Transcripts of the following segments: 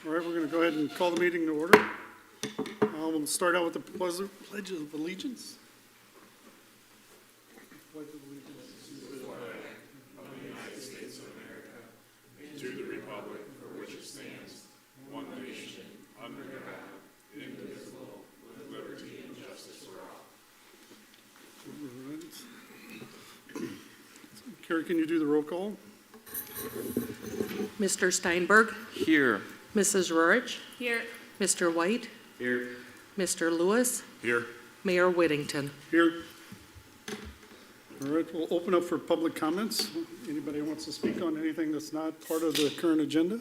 All right, we're going to go ahead and call the meeting to order. We'll start out with the Pledge of Allegiance. Pledge of Allegiance. All right. Carrie, can you do the roll call? Mr. Steinberg, Here. Mrs. Rorich, Here. Mr. White, Here. Mr. Lewis, Here. Mayor Whittington. Here. All right, we'll open up for public comments. Anybody who wants to speak on anything that's not part of the current agenda?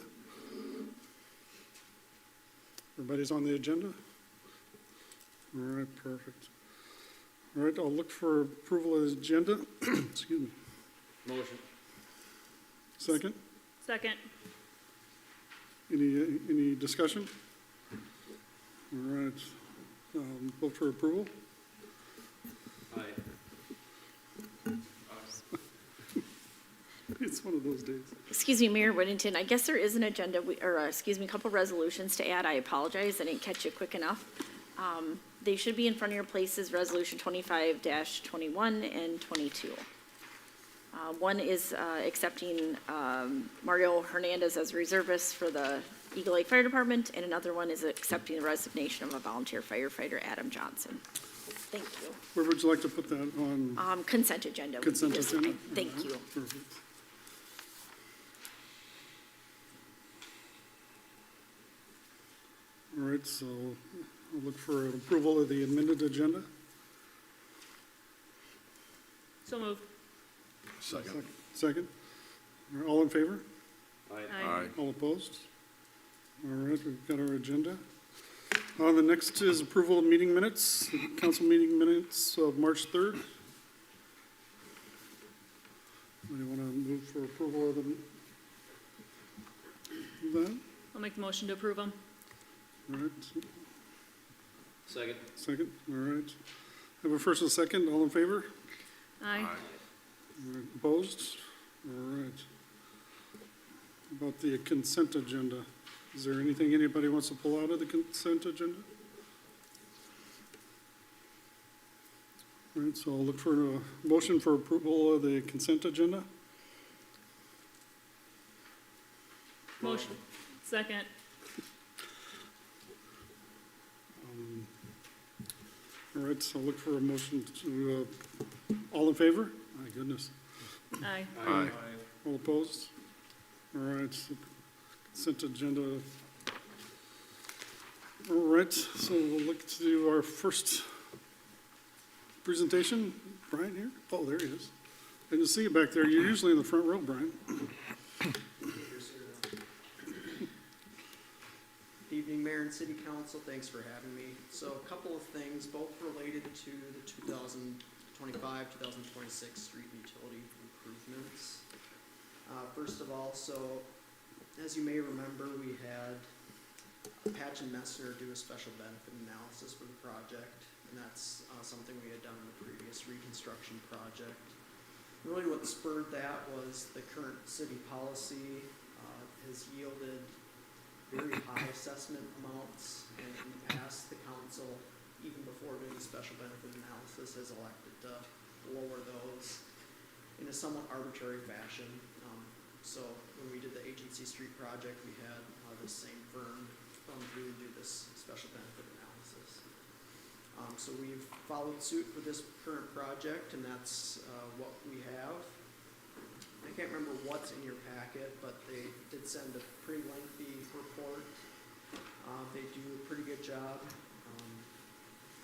Everybody's on the agenda? All right, perfect. All right, I'll look for approval of the agenda. Excuse me. Motion. Second? Second. Any discussion? All right, vote for approval. Aye. It's one of those days. Excuse me, Mayor Whittington, I guess there is an agenda, a couple resolutions to add. I apologize, I didn't catch you quick enough. They should be in front of your places, Resolution 25-21 and 22. One is accepting Mario Hernandez as reservist for the Eagle Lake Fire Department, and another one is accepting the resignation of a volunteer firefighter, Adam Johnson. Thank you. Where would you like to put that on? Consent agenda. would be Consent just agenda? fine. Thank you. Perfect. All right, so I'll look for an approval of the amended agenda. So moved. Second. All in favor? Aye. All opposed? All right, we've got our agenda. The next is approval of meeting minutes, council meeting minutes of March 3rd. Anybody want to move for approval of that? I'll make the motion to approve them. All right, Second. second, all right. Have a first and a second, all in favor? Aye. All right, opposed? All right. About the consent agenda, is there anything anybody wants to pull out of the consent agenda? All right, so I'll look for a motion for approval of the consent agenda. Motion. Second. All right, so I'll look for a motion to, all in favor? My goodness. Aye. Aye. All opposed? All right, so consent agenda. All right, so we'll look to do our first presentation. Brian here? Oh, there he is. I didn't see you back there. You're usually in the front row, Brian. Evening, Mayor and City Council, thanks for having me. So a couple of things, both related to the 2025-2026 street utility improvements. First of all, so as you may remember, we had Patch and Messner do a special benefit analysis for the project, and that's something we had done in the previous reconstruction project. Really what spurred that was the current city policy has yielded very high assessment amounts, and in the past, the council, even before doing the special benefit analysis, has elected to lower those in a somewhat arbitrary fashion. So when we did the agency street project, we had this same firm come through and do this special benefit analysis. So we've followed suit for this current project, and that's what we have. I can't remember what's in your packet, but they did send a pretty lengthy report. They do a pretty good job,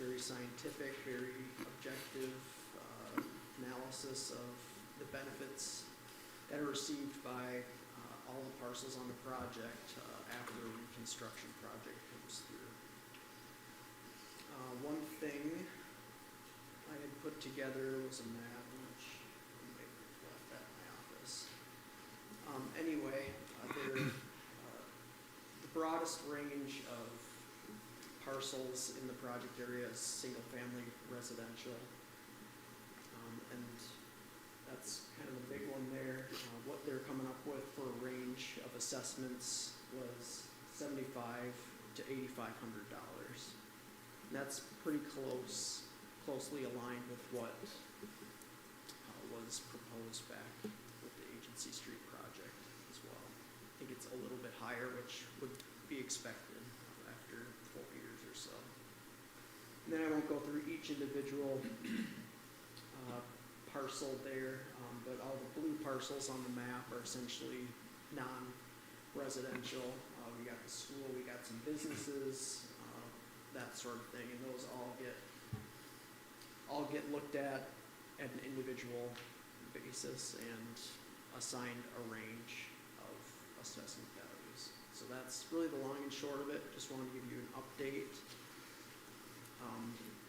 very scientific, very objective analysis of the benefits that are received by all the parcels on the project after the reconstruction project comes through. One thing I had put together was a map, which I might have left that in my office. Anyway, the broadest range of parcels in the project area is single-family residential. And that's kind of the big one there. What they're coming up with for a range of assessments was $7,500 to $8,500. That's pretty closely aligned with what was proposed back with the Agency Street project as well. I think it's a little bit higher, which would be expected after 4 years or so. And then I won't go through each individual parcel there, but all the blue parcels on the map are essentially non-residential. We got the school, we got some businesses, that sort of thing, and those all get looked at an individual basis and assigned a range of assessment values. So that's really the long and short of it. Just wanted to give you an update.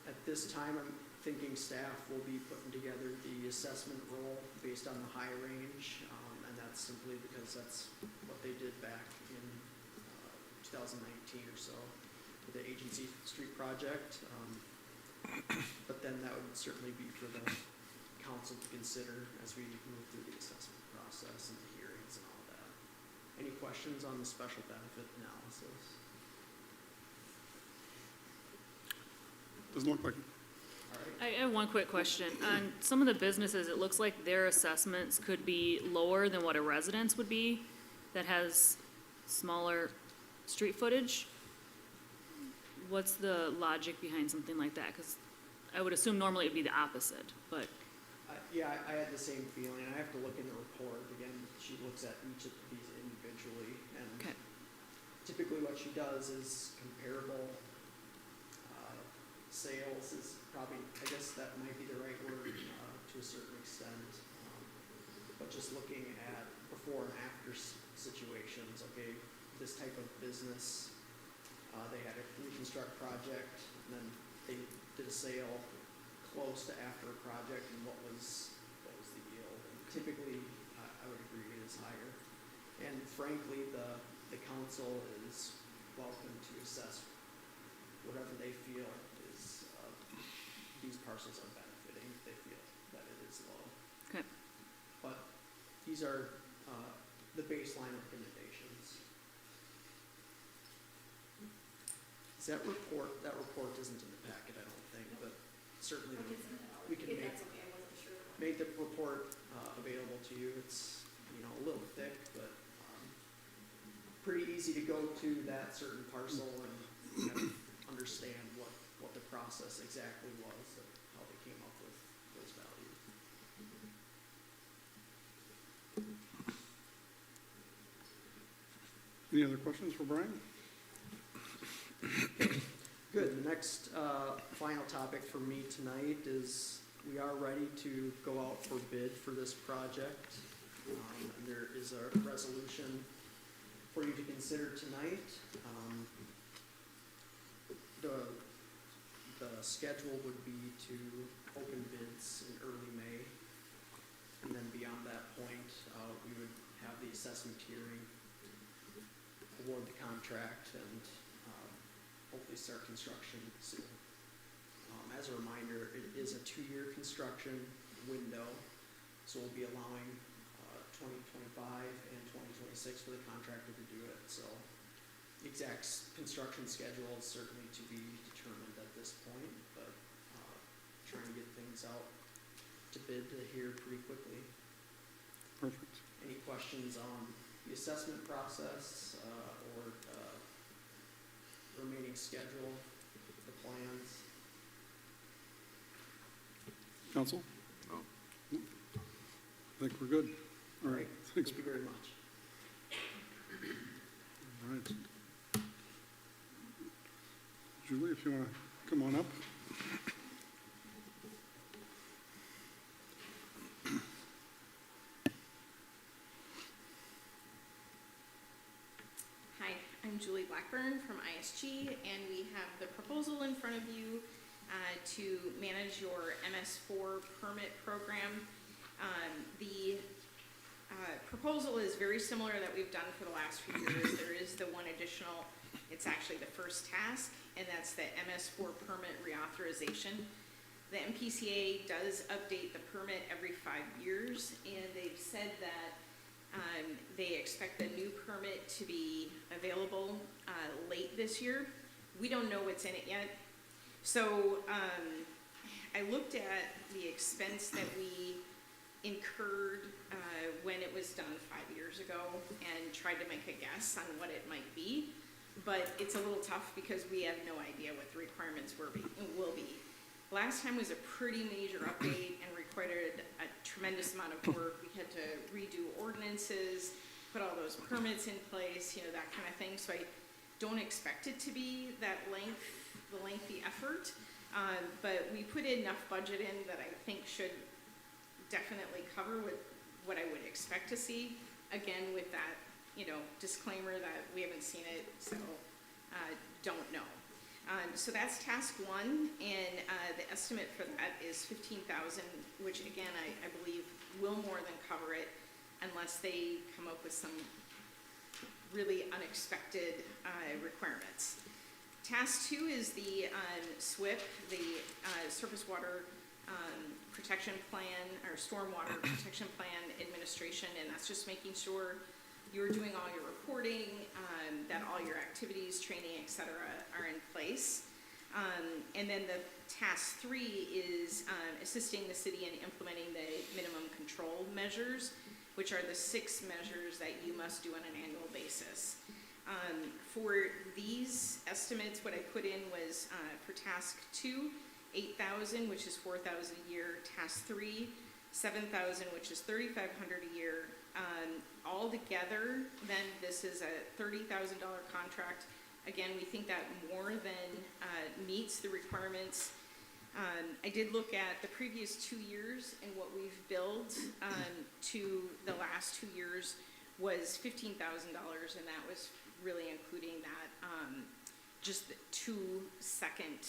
At this time, I'm thinking staff will be putting together the assessment roll based on the high range, and that's simply because that's what they did back in 2019 or so with the Agency Street project. But then that would certainly be for the council to consider as we move through the assessment process and the hearings and all that. Any questions on the special benefit analysis? Doesn't look like it. All right. I have one quick question. On some of the businesses, it looks like their assessments could be lower than what a residence would be that has smaller street footage. What's the logic behind something like that? Because I would assume normally it'd be the opposite, but, Yeah, I had the same feeling. I have to look in the report. Again, she looks at each of these individually, and okay, typically what she does is comparable sales is probably, I guess that might be the right word to a certain extent. But just looking at before and after situations, okay, this type of business, they had a reconstruct project, and then they did a sale close to after a project, and what was the yield? And typically, I would agree it is higher. And frankly, the council is welcome to assess whatever they feel is these parcels are benefiting if they feel that it is low. okay. But these are the baseline recommendations. That report isn't in the packet, I don't think, but certainly we can make the report available to you. It's, a little thick, but pretty easy to go to that certain parcel and kind of understand what the process exactly was and how they came up with those values. Any other questions for Brian? Good. The next final topic for me tonight is we are ready to go out for bid for this project. And there is a resolution for you to consider tonight. The schedule would be to open bids in early May. And then beyond that point, we would have the assessment hearing, award the contract, and hopefully start construction soon. As a reminder, it is a 2-year construction window, so we'll be allowing 2025 and 2026 for the contractor to do it. So the exact construction schedule is certainly to be determined at this point, but trying to get things out to bid here pretty quickly. Perfect. Any questions on the assessment process or remaining schedule, the plans? Council? No. I think we're good. All right, thanks. Thank you very much. All right. Julie, if you want to come on up. Hi, I'm Julie Blackburn from ISG, and we have the proposal in front of you to manage your MS4 permit program. The proposal is very similar that we've done for the last few years. There is the one additional, it's actually the first task, and that's the MS4 permit reauthorization. The MPCA does update the permit every 5 years, and they've said that They expect the new permit to be available late this year. We don't know what's in it yet. So I looked at the expense that we incurred when it was done 5 years ago and tried to make a guess on what it might be. But it's a little tough because we have no idea what the requirements will be. Last time was a pretty major update and required a tremendous amount of work. We had to redo ordinances, put all those permits in place, that kind of thing. So I don't expect it to be that lengthy effort. But we put enough budget in that I think should definitely cover what I would expect to see. Again, with that, disclaimer that we haven't seen it, so don't know. So that's task one, and the estimate for that is $15,000, which again, I believe will more than cover it unless they come up with some really unexpected requirements. Task two is the SWIP, the Surface Water Protection Plan, or Stormwater Protection Plan Administration, and that's just making sure you're doing all your reporting, that all your activities, training, et cetera, are in place. And then the task three is assisting the city in implementing the minimum control measures, which are the 6 measures that you must do on an annual basis. For these estimates, what I put in was for task 2, $8,000, which is $4,000 a year. Task 3, $7,000, which is $3,500 a year. All together, then this is a $30,000 contract. Again, we think that more than meets the requirements. I did look at the previous 2 years, and what we've billed to the last 2 years was $15,000, and that was really including that just the 2 second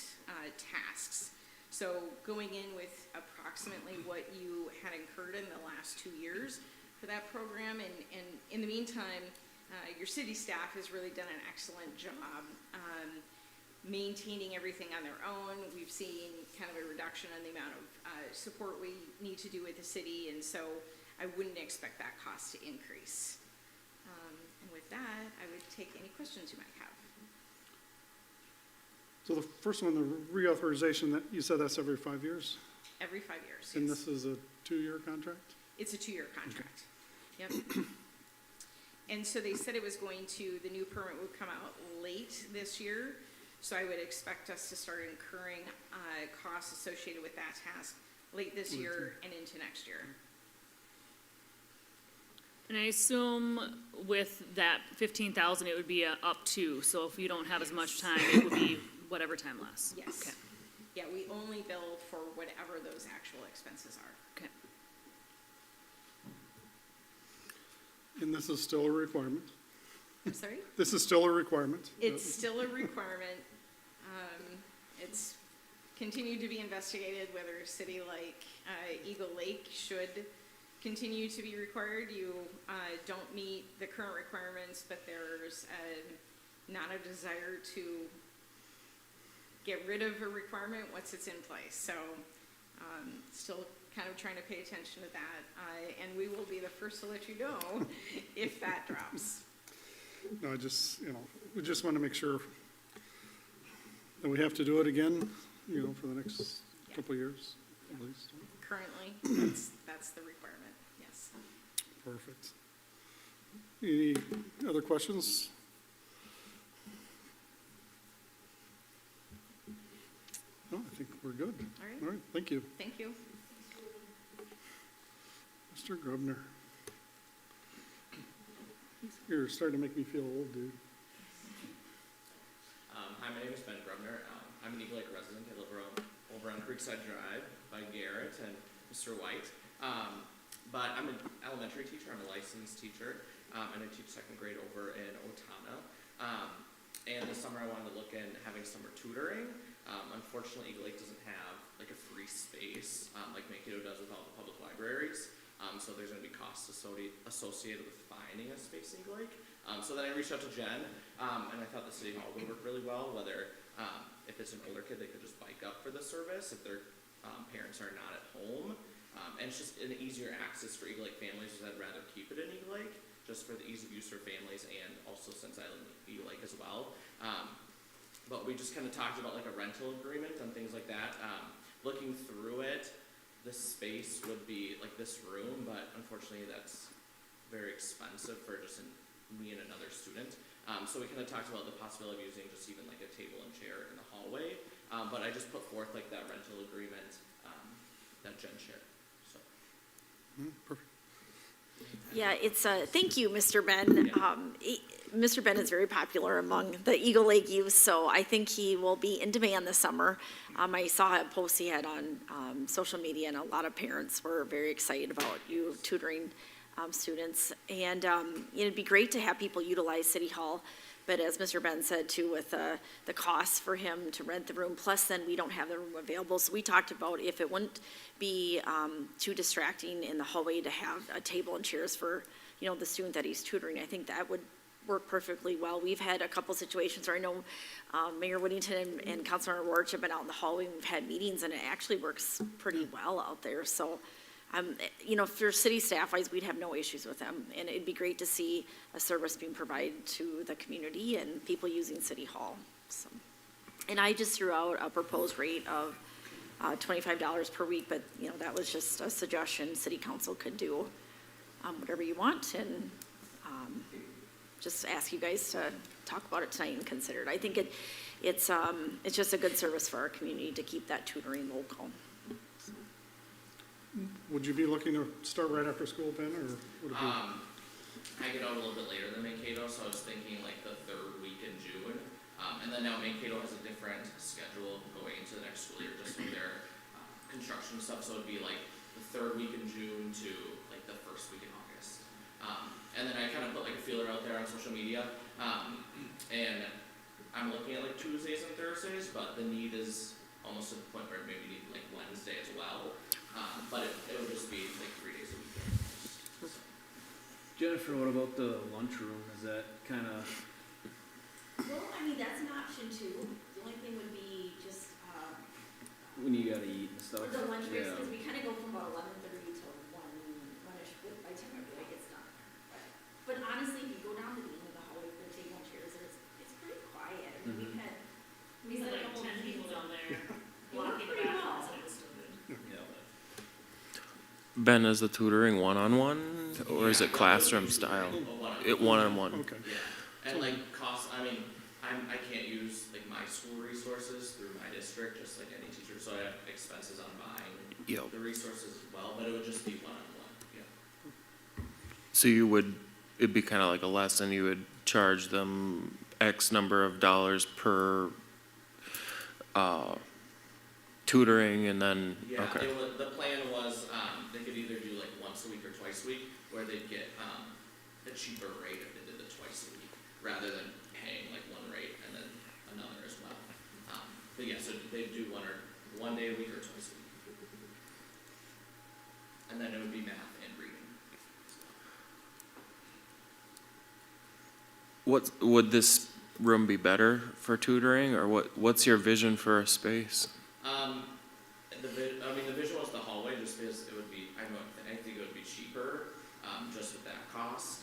tasks. So going in with approximately what you had incurred in the last 2 years for that program, and in the meantime, your city staff has really done an excellent job maintaining everything on their own. We've seen kind of a reduction in the amount of support we need to do with the city, and so I wouldn't expect that cost to increase. And with that, I would take any questions you might have. So the first one, the reauthorization, that you said that's every 5 years? Every 5 years, And yes. this is a 2-year contract? It's a 2-year contract. Yep. And so they said it was the new permit would come out late this year, so I would expect us to start incurring costs associated with that task late this year and into next year. And I assume with that 15,000, it would be a up to, so if you don't have as much time, it would be whatever time less. Yes. Okay. Yeah, we only bill for whatever those actual expenses are. Okay. And this is still a requirement? I'm sorry? This is still a requirement? It's still a requirement. It's continued to be investigated whether a city like Eagle Lake should continue to be required. You don't meet the current requirements, but there's not a desire to get rid of a requirement once it's in place. So still kind of trying to pay attention to that, and we will be the first to let you know if that drops. No, we just want to make sure that we have to do it again, for the next couple of years, at least. Currently, that's the requirement, yes. Perfect. Any other questions? No, I think we're good. All right. All right, thank you. Thank you. Mr. Grubner. You're starting to make me feel old, dude. Hi, my name is Ben Grubner. I'm an Eagle Lake resident. I live over on Creekside Drive by Garrett and Mr. White. But I'm an elementary teacher. I'm a licensed teacher, and I teach 2nd grade over in Otana. And this summer I wanted to look in having summer tutoring. Unfortunately, Eagle Lake doesn't have like a free space like Mankato does with all the public libraries. So there's going to be costs associated with finding a space in Eagle Lake. So then I reached out to Jen, and I thought the city hall would work really well, whether if it's an older kid, they could just bike up for the service if their parents are not at home, and it's just an easier access for Eagle Lake families, because I'd rather keep it in Eagle Lake, just for the ease of use for families, and also since I live in Eagle Lake as well. But we just kind of talked about like a rental agreement and things like that. Looking through it, the space would be like this room, but unfortunately that's very expensive for just me and another student. So we kind of talked about the possibility of using just even like a table and chair in the hallway. But I just put forth like that rental agreement, that Jen shared, so. Perfect. Yeah, it's, thank you, Mr. Ben. Mr. Ben is very popular among the Eagle Lake youth, so I think he will be in demand this summer. I saw a post he had on social media, and a lot of parents were very excited about you tutoring students. And it'd be great to have people utilize City Hall, but as Mr. Ben said too, with the cost for him to rent the room, plus then we don't have the room available. So we talked about if it wouldn't be too distracting in the hallway to have a table and chairs for, you know, the student that he's tutoring. I think that would work perfectly well. We've had a couple situations where I know Mayor Whittington and Councilmember Warch have been out in the hallway, and we've had meetings, and it actually works pretty well out there. So, you know, for city staff-wise, we'd have no issues with them, and it'd be great to see a service being provided to the community and people using City Hall. So, and I just threw out a proposed rate of $25 per week, but, you know, that was just a suggestion. City Council could do whatever you want, and just ask you guys to talk about it tonight and consider it. I think it's just a good service for our community to keep that tutoring local. So. Would you be looking to start right after school, Ben, or would it be? I get out a little bit later than Mankato, so I was thinking like the third week in June. And then now Mankato has a different schedule going into the next school year just with their construction stuff, so it'd be like the third week in June to like the first week in August. And then I kind of put like a feeler out there on social media, and I'm looking at like Tuesdays and Thursdays, but the need is almost to the point where maybe need like Wednesday as well. But it would just be like 3 days a week. Jennifer, what about the lunchroom? Is that kind of, Well, I mean, that's an option too. The only thing would be just, when you gotta eat and stuff? the lunch breaks, Yeah. because we kind of go from about 11:30 till 1-ish, by the time everybody gets done. But honestly, if you go down to the end of the hallway for the table and chairs, it's pretty quiet. I mean, we've had a couple of meetings down there. Blocking the bathrooms, and it was still good. Yeah. Ben, is the tutoring one-on-one, or is it classroom style? It one-on-one. Okay. Yeah, and like cost, I mean, I can't use like my school resources through my district, just like any teacher, so I have expenses on buying Yep. the resources as well, but it would just be one-on-one, yeah. So it'd be kind of like a lesson, you would charge them X number of dollars per tutoring, and then, Yeah, okay. the plan was, they could either do like once a week or twice a week, where they'd get, a cheaper rate if they did it twice a week, rather than paying like one rate and then another as well. But yeah, so they'd do one day a week or twice a week. And then it would be math and reading. Would this room be better for tutoring, or what's your vision for a space? The visual is the hallway, just because it would be, I think it would be cheaper, just with that cost.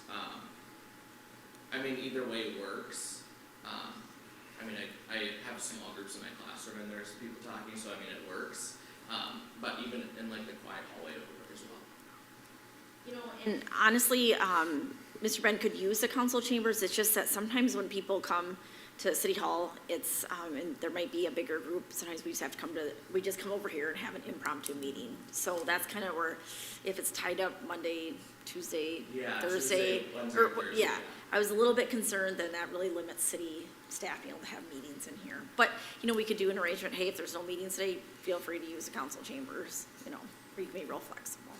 I mean, either way works. I mean, I have small groups in my classroom, and there's people talking, so I mean, it works. But even in like the quiet hallway, it would work as well. You know, and honestly, Mr. Ben could use the council chambers. It's just that sometimes when people come to City Hall, it's, and there might be a bigger group, sometimes we just have to we just come over here and have an impromptu meeting. So that's kind of where, if it's tied up Monday, Tuesday, Yeah, Thursday, Tuesday, Wednesday, or, Thursday, yeah, I was a little bit concerned that that really limits city staff being able to have meetings in here. But, you know, we could do an arrangement, hey, if there's no meetings today, feel free to use the council chambers, you know, or you can be real flexible.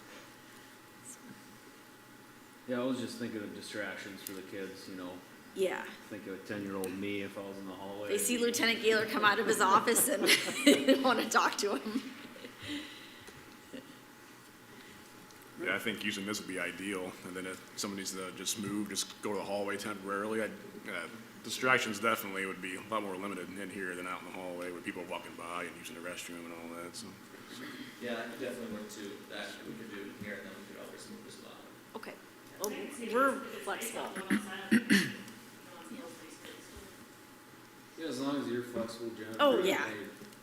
Yeah, I was just thinking of distractions for the kids, you know. Yeah. Think of a 10-year-old me if I was in the hallway. They see Lieutenant Gaylor come out of his office and want to talk to him. Yeah, I think using this would be ideal, and then if somebody needs to just move, just go to the hallway temporarily. Distractions definitely would be a lot more limited in here than out in the hallway with people walking by and using the restroom and all that, so. Yeah, I could definitely work to that, we could do here, and then we could always move as well. Okay. Well, we're flexible. Yeah, as long as you're flexible, Jennifer. Oh, yeah. I-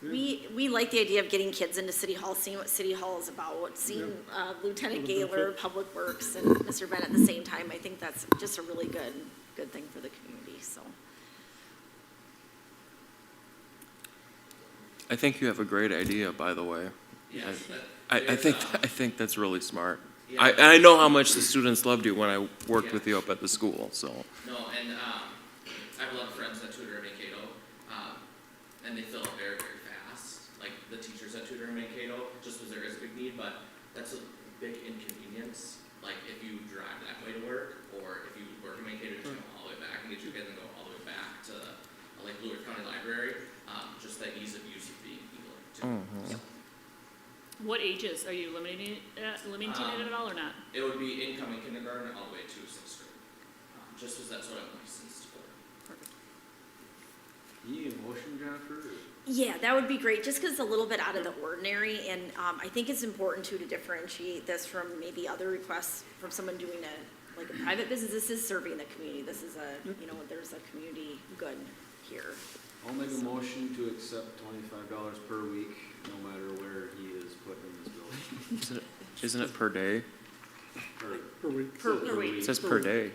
We like the idea of getting kids into City Hall, seeing what City Hall is about, seeing Lieutenant Gaylor, Public Works, and Mr. Bennett at the same time. I think that's just a really good thing for the community, so. I think you have a great idea, by the way. Yes, I think that's really smart. I know how much the students loved you when I worked with you up at the school, so. no, and, I have a lot of friends that tutor in Mankato, and they fill up very, very fast, like the teachers that tutor in Mankato, just because there is a big need, but that's a big inconvenience. Like if you drive that way to work, or if you work in Mankato, you come all the way back and get your kids and go all the way back to, like Blue Earth County Library, just the ease of use of being Eagle Lake too. So, What ages, are you limiting it at all or not? it would be incoming kindergarten all the way to sixth grade, just because that's what I'm licensed for. Perfect. You need a motion, Jennifer? or- Yeah, that would be great, just because it's a little bit out of the ordinary, and I think it's important too to differentiate this from maybe other requests from someone doing like a private business. This is serving the community. This is there's a community good here. I'll make a motion to accept $25 per week, no matter where he is put in this building. Isn't it per day? Or Per week. Per week. It says per day.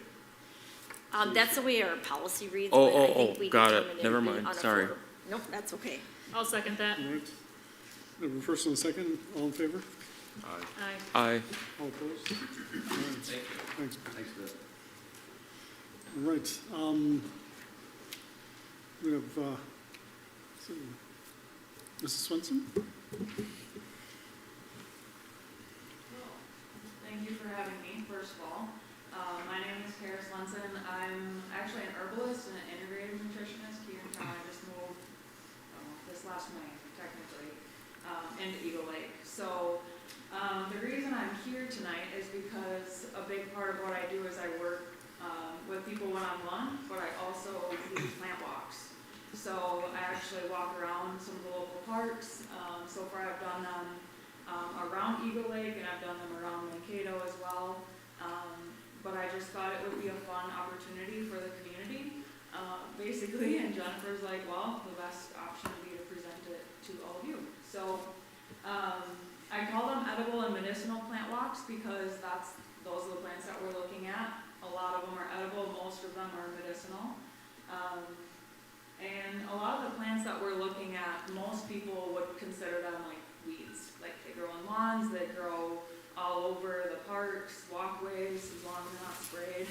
That's the way our policy reads. Oh, but I think oh, we got it. determined Never it'd be mind. on a Sorry. floor. Nope, that's okay. I'll second that. All right. We have a first and a second, all in favor? Aye. Aye. All opposed? All right, Thank you. thanks. Thanks, Beth. All right, we have, let's see, Mrs. Swenson? Thank you for having me, first of all. My name is Kara Swenson. I'm actually an herbalist and an integrative nutritionist here in town. I just moved this last May, technically, into Eagle Lake. So the reason I'm here tonight is because a big part of what I do is I work with people one-on-one, but I also lead plant walks. So I actually walk around some of the local parks. So far I've done them around Eagle Lake, and I've done them around Mankato as well. But I just thought it would be a fun opportunity for the community, basically, and Jennifer's like, well, the best option would be to present it to all of you. So, I call them edible and medicinal plant walks because those are the plants that we're looking at. A lot of them are edible, most of them are medicinal. And a lot of the plants that we're looking at, most people would consider them like weeds. Like they grow in lawns, they grow all over the parks, walkways, as long as they're not sprayed.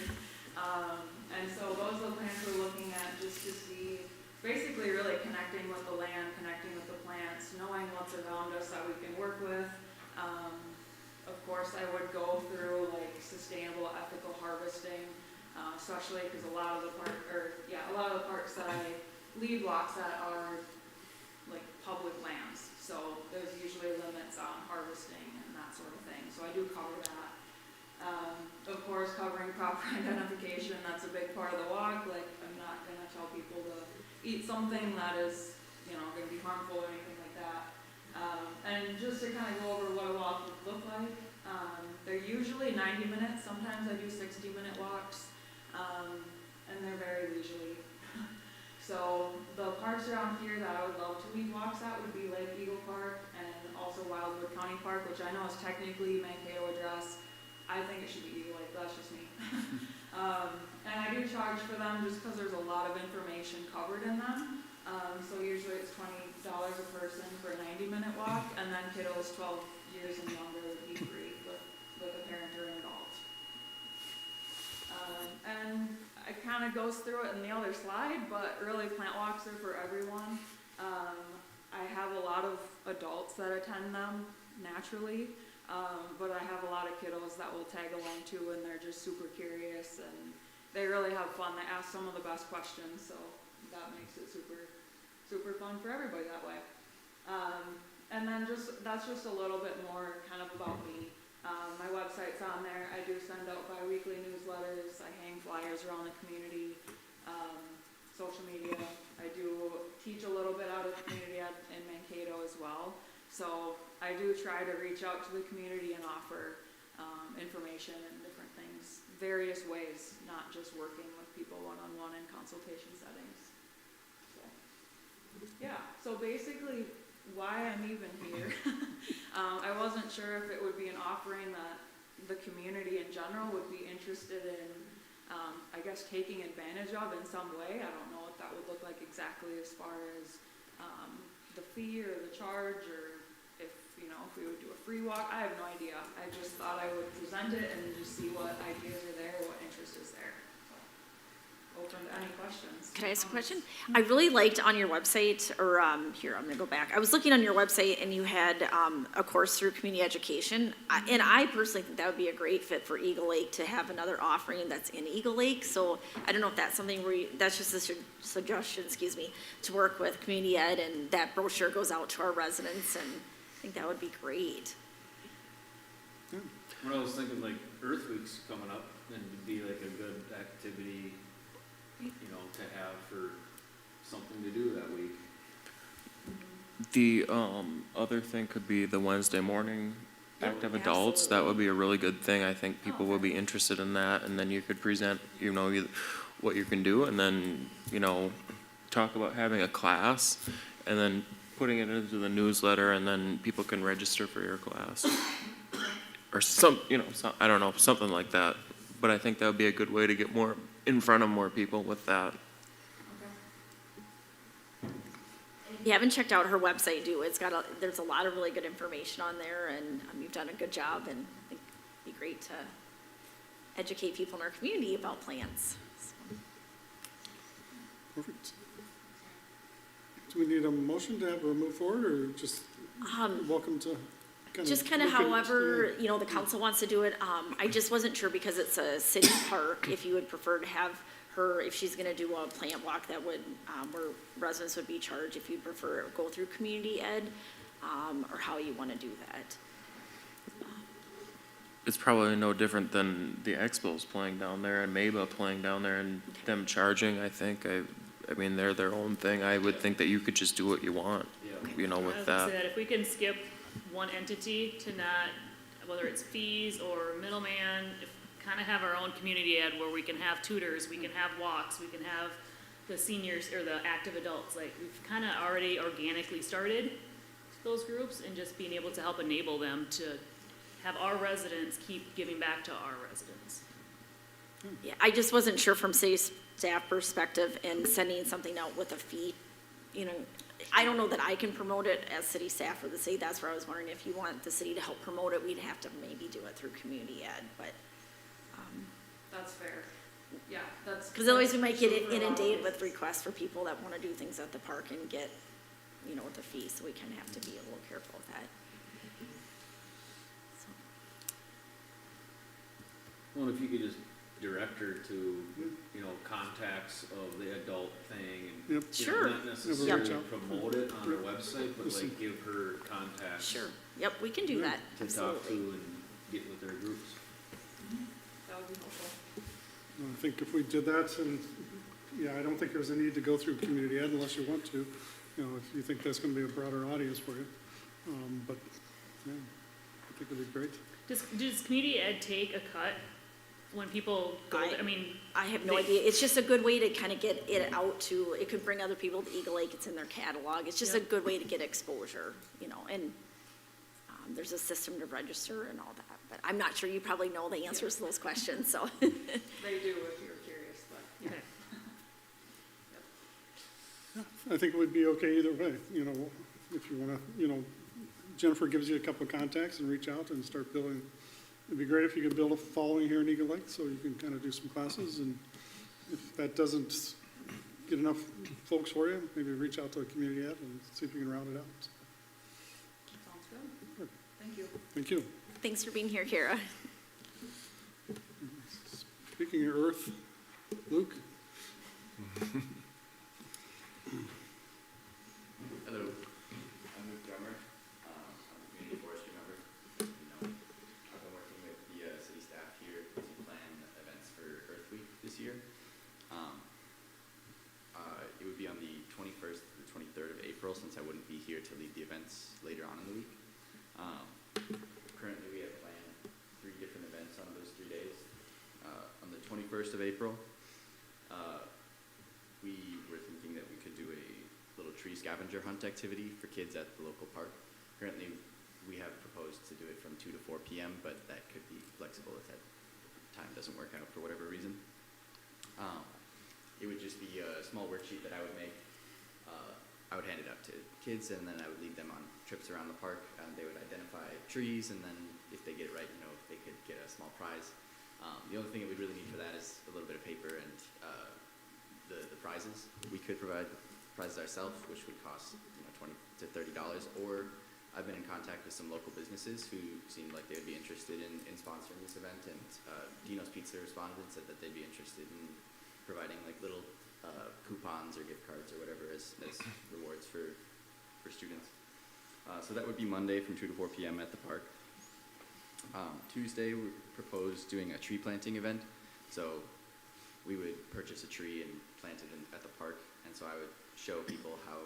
And so those are the plants we're looking at just to see, basically really connecting with the land, connecting with the plants, knowing what's around us that we can work with. Of course, I would go through like sustainable, ethical harvesting, especially because a lot of the parks that I lead walks at are like public lands. So there's usually limits on harvesting and that sort of thing. So I do cover that. Of course, covering proper identification, that's a big part of the walk. Like I'm not gonna tell people to eat something that is, gonna be harmful or anything like that. And just to kind of go over what a walk would look like, they're usually 90 minutes. Sometimes I do 60-minute walks, and they're very leisurely. So the parks around here that I would love to lead walks at would be Lake Eagle Park and also Wildwood County Park, which I know is technically Mankato address. I think it should be Eagle Lake, but that's just me. And I do charge for them just because there's a lot of information covered in them. So usually it's $20 a person for a 90-minute walk, and then kiddos 12 years and younger would be free with a parent or an adult. And it kind of goes through it in the other slide, but really plant walks are for everyone. I have a lot of adults that attend them naturally, but I have a lot of kiddos that will tag along too, and they're just super curious, and they really have fun. They ask some of the best questions, so that makes it super, super fun for everybody that way. And then that's just a little bit more kind of about me. My website's on there. I do send out bi-weekly newsletters. I hang flyers around the community, social media. I do teach a little bit out of the community in Mankato as well. So I I do try to reach out to the community and offer, information and different things, various ways, not just working with people one-on-one in consultation settings. So, yeah, so basically why I'm even here. I wasn't sure if it would be an offering that the community in general would be interested in, I guess, taking advantage of in some way. I don't know what that would look like exactly as far as the fee or the charge, or if, you know, if we would do a free walk. I have no idea. I just thought I would present it and just see what ideas are there, what interest is there. So, open to any questions. Could I ask a question? I really liked on your website, or, here, I'm gonna go back. I was looking on your website and you had, a course through community education. And I personally think that would be a great fit for Eagle Lake to have another offering that's in Eagle Lake. So I don't know if that's something where that's just a suggestion, to work with community ed, and that brochure goes out to our residents, and I think that would be great. When I was thinking like Earth Week's coming up, and it'd be like a good activity, you know, to have for something to do that week. The other thing could be the Wednesday morning active adults. That would be a really good thing. I think people will be interested in that, and then you could present, you know, what you can do, and then, you know, talk about having a class, and then putting it into the newsletter, and then people can register for your class. Or I don't know, something like that. But I think that would be a good way to get more in front of more people with that. If you haven't checked out her website, there's a lot of really good information on there, and you've done a good job, and I think it'd be great to educate people in our community about plants. Perfect. Do we need a motion to have her move forward, or just welcome to Just kind of however, you know, the council wants to do it. I just wasn't sure because it's a city park, if you would prefer to have her, if she's gonna do a plant walk that would, where residents would be charged, if you'd prefer go through community ed, or how you wanna do that. It's probably no different than the Expos playing down there and Maba playing down there and them charging, I think. I mean, they're their own thing. I would think that you could just do what you want, you know, I was with gonna say that. that if we can skip one entity to not, whether it's fees or middleman, if kind of have our own community ed where we can have tutors, we can have walks, we can have the seniors or the active adults, like we've kind of already organically started those groups, and just being able to help enable them to have our residents keep giving back to our residents. Yeah, I just wasn't sure from city staff perspective and sending something out with a fee, you know, I don't know that I can promote it as city staff or the city. That's where I was wondering if you want the city to help promote it, we'd have to maybe do it through community ed, but. That's fair. Yeah, that's. Because otherwise we might get super inundated obvious. with requests for people that want to do things at the park and get, you know, with the fee, so we kind of have to be a little careful with that. So, Well, if you could just direct her to, you know, contacts of the adult thing, and, Yep. you know, Sure. not Yep. necessarily promote it on the website, but Listen. like give her contacts Sure, yep, we can do that, to talk to absolutely. and get with their groups. That would be helpful. I think if we did that, and, yeah, I don't think there's a need to go through community ed unless you want to, you know, if you think that's gonna be a broader audience for you. But, yeah, I think it'd be great. Does community ed take a cut when people go, I mean, I have no idea, it's just a good way to kind of get it out to, it could bring other people to Eagle Lake, it's in their catalog, it's just a good way to get exposure, you know, and there's a system to register and all that, but I'm not sure, you probably know the answers to those questions, so. They do if you're curious, but. okay. I think it would be okay either way, you know, if you wanna, you know, Jennifer gives you a couple of contacts and reach out and start building. It'd be great if you could build a following here in Eagle Lake, so you can kind of do some classes, and if that doesn't get enough folks for you, maybe reach out to a community ed and see if you can round it out. Sounds good. Thank you. Thank you. Thanks for being here, Kara. Speaking of Earth, Luke? Hello, I'm Luke Drummer. I'm a community forestry member. You know, I've been working with the city staff here to plan events for Earth Week this year. It would be on the 21st to the 23rd of April, since I wouldn't be here to lead the events later on in the week. 21st of April. We were thinking that we could do a little tree scavenger hunt activity for kids at the local park. Currently, we have proposed to do it from 2 to 4 p.m., but that could be flexible if that time doesn't work out for whatever reason. It would just be a small worksheet that I would make. I would hand it up to kids, and then I would lead them on trips around the park. They would identify trees, and then if they get it right, they could get a small prize. The only thing that we really need for that is a little bit of paper and the prizes. We could provide prizes ourselves, which would cost $20 to $30. Or I've been in contact with some local businesses who seemed like they would be interested in sponsoring this event. And Dino's Pizza responded and said that they'd be interested in providing like little coupons or gift cards or whatever as rewards for students. So that would be Monday from 2 to 4 p.m. at the park. Tuesday, we proposed doing a tree planting event. So we would purchase a tree and plant it at the park. And so I would show people how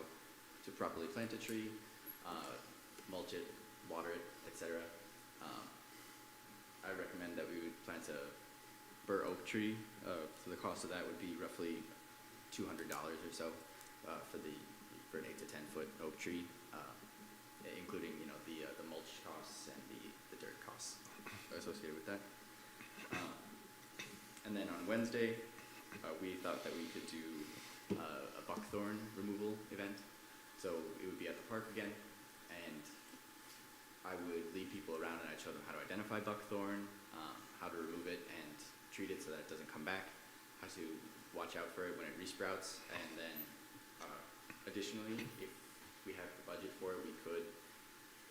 to properly plant a tree, mulch it, water it, etc. I recommend that we would plant a bur oak tree. So the cost of that would be roughly $200 or so for an 8 to 10 foot oak tree, including the mulch costs and the dirt costs associated with that. And then on Wednesday, we thought that we could do a buckthorn removal event. So it would be at the park again, and I would lead people around and I'd show them how to identify buckthorn, how to remove it and treat it so that it doesn't come back, how to watch out for it when it resprouts, and then additionally, if we have the budget for it, we could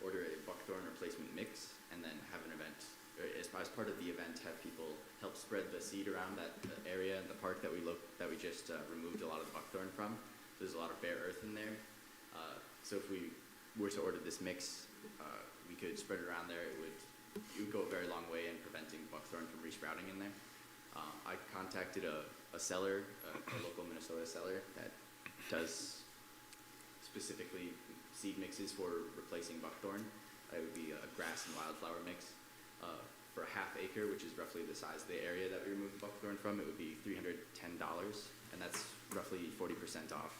order a buckthorn replacement mix and then have an event, or as part of the event, have people help spread the seed around the area in the park that we just removed a lot of the buckthorn from. There's a lot of bare earth in there. So if we were to order this mix, we could spread it around there. It would go a very long way in preventing buckthorn from resprouting in there. I contacted a seller, a local Minnesota seller that does specifically seed mixes for replacing buckthorn. It would be a grass and wildflower mix. For a half acre, which is roughly the size of the area that we removed the buckthorn from, it would be $310, and that's roughly 40% off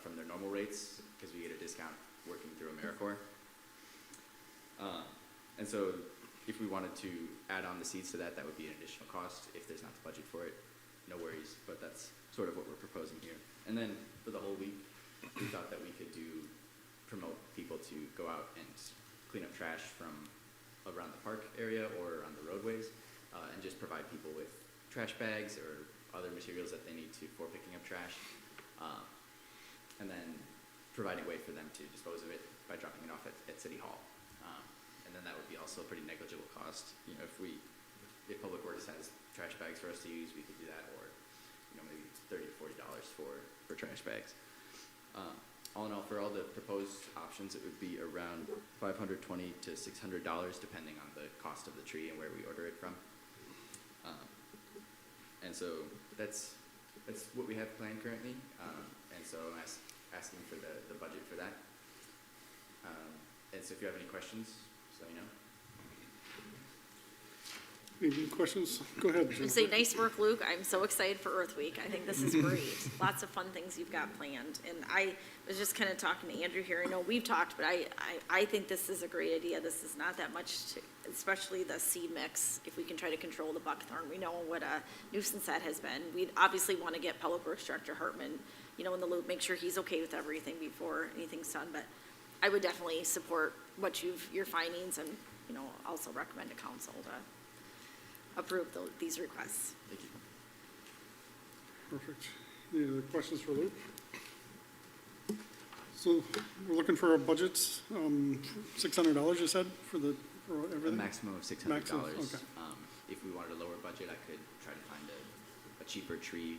from their normal rates, because we get a discount working through AmeriCorps. And so if we wanted to add on the seeds to that, that would be an additional cost. If there's not the budget for it, no worries, but that's sort of what we're proposing here. And then for the whole week, we thought that we could promote people to go out and clean up trash from around the park area or on the roadways, and just provide people with trash bags or other materials that they need for picking up trash, and then providing a way for them to dispose of it by dropping it off at City Hall. And then that would be also a pretty negligible cost. If Public Works has trash bags for us to use, we could do that, or maybe $30 to $40 for trash bags. All in all, for all the proposed options, it would be around $520 to $600, depending on the cost of the tree and where we order it from. And so that's what we have planned currently. And so I'm asking for the budget for that. And so if you have any questions, just let me know. Any questions? Go ahead, I'd Jennifer. say nice work, Luke. I'm so excited for Earth Week. I think this is great. Lots of fun things you've got planned. And I was just kind of talking to Andrew here. I know we've talked, but I think this is a great idea. This is not that much, especially the seed mix, if we can try to control the buckthorn. We know what a nuisance that has been. We'd obviously want to get Public Works Director Hartman, in the loop, make sure he's okay with everything before anything's done. But I would definitely support what your findings, and, also recommend to council to approve these requests. Thank you. Perfect. Any other questions for Luke? So we're looking for a budget, $600 you said, for everything? A maximum of $600. Maximum, okay. If we wanted a lower budget, I could try to find a cheaper tree,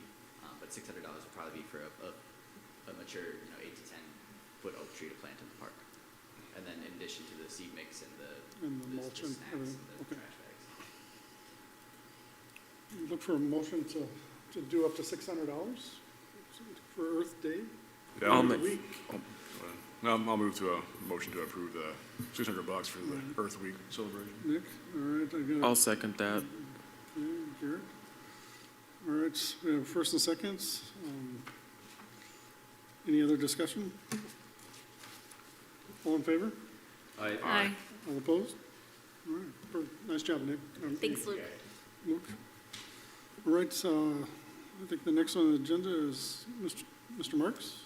but $600 would probably be for a mature, 8 to 10 foot oak tree to plant in the park. And then in addition to the seed mix and the mulch and snacks everything, and the okay. trash bags. Look for a motion to do up to $600 for Earth Day? Yeah, I'll I'll make- move to a motion to approve the $600 for the Earth Week celebration. Nick, all right, I got. I'll second that. Okay, Garrett. All right, we have first and seconds. Any other discussion? All in favor? Aye. All opposed? All right, nice job, Nick. Thanks, Luke. Luke. All right, I think the next on the agenda is Mr. Marks.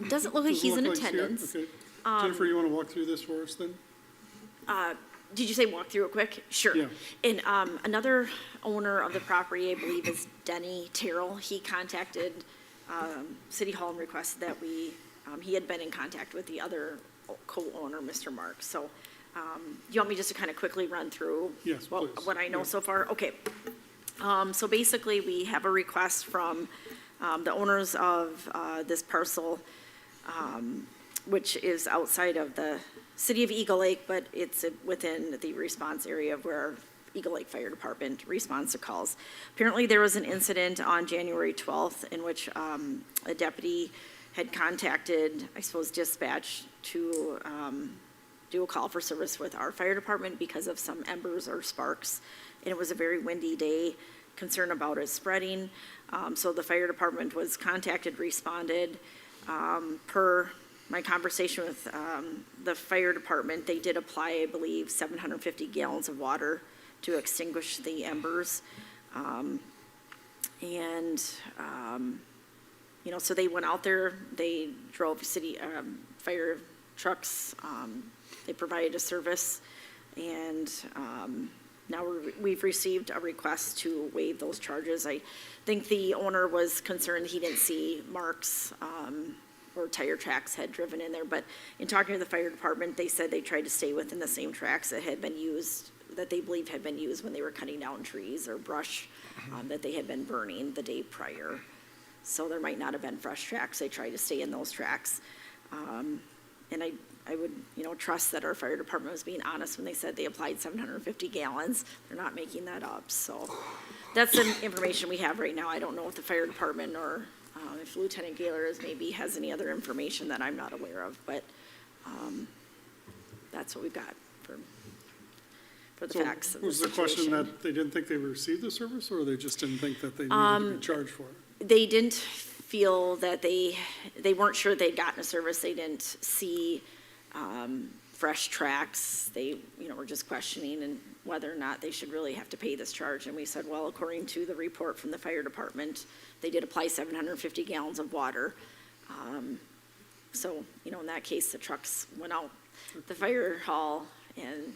Doesn't look like he's in Doesn't look like here. attendance. Okay. Jennifer, you want to walk through this for us then? Did you say walk through it quick? Sure. Yeah. And another owner of the property, I believe is Denny Terrell, he contacted City Hall and requested that he had been in contact with the other co-owner, Mr. Marks. So you want me just to kind of quickly run through Yes, please. what I know Yeah. so far? Okay. So basically, we have a request from the owners of this parcel, which is outside of the city of Eagle Lake, but it's within the response area of where Eagle Lake Fire Department responds to calls. Apparently, there was an incident on January 12th in which a deputy had contacted, I suppose, dispatch to do a call for service with our fire department because of some embers or sparks. And it was a very windy day, concern about it spreading. So the fire department was contacted, responded. Per my conversation with the fire department, they did apply, I believe, 750 gallons of water to extinguish the embers. So they went out there, they drove city fire trucks, they provided a service, and now we've received a request to waive those charges. I think the owner was concerned he didn't see marks or tire tracks had driven in there, but in talking to the fire department, they said they tried to stay within the same tracks that had been used, that they believed had been used when they were cutting down trees or brush that they had been burning the day prior. So there might not have been fresh tracks. They tried to stay in those tracks. And I would, trust that our fire department was being honest when they said they applied 750 gallons. They're not making that up. So that's the information we have right now. I don't know if the fire department or if Lieutenant Gaylor maybe has any other information that I'm not aware of, but that's what we've got for the facts of the Was the question situation. that they didn't think they received the service, or they just didn't think that they needed to be charged for it? They didn't feel that they weren't sure they'd gotten a service. They didn't see fresh tracks. They, were just questioning and whether or not they should really have to pay this charge. And we said, well, according to the report from the fire department, they did apply 750 gallons of water. So, in that case, the trucks went out the fire hall, and,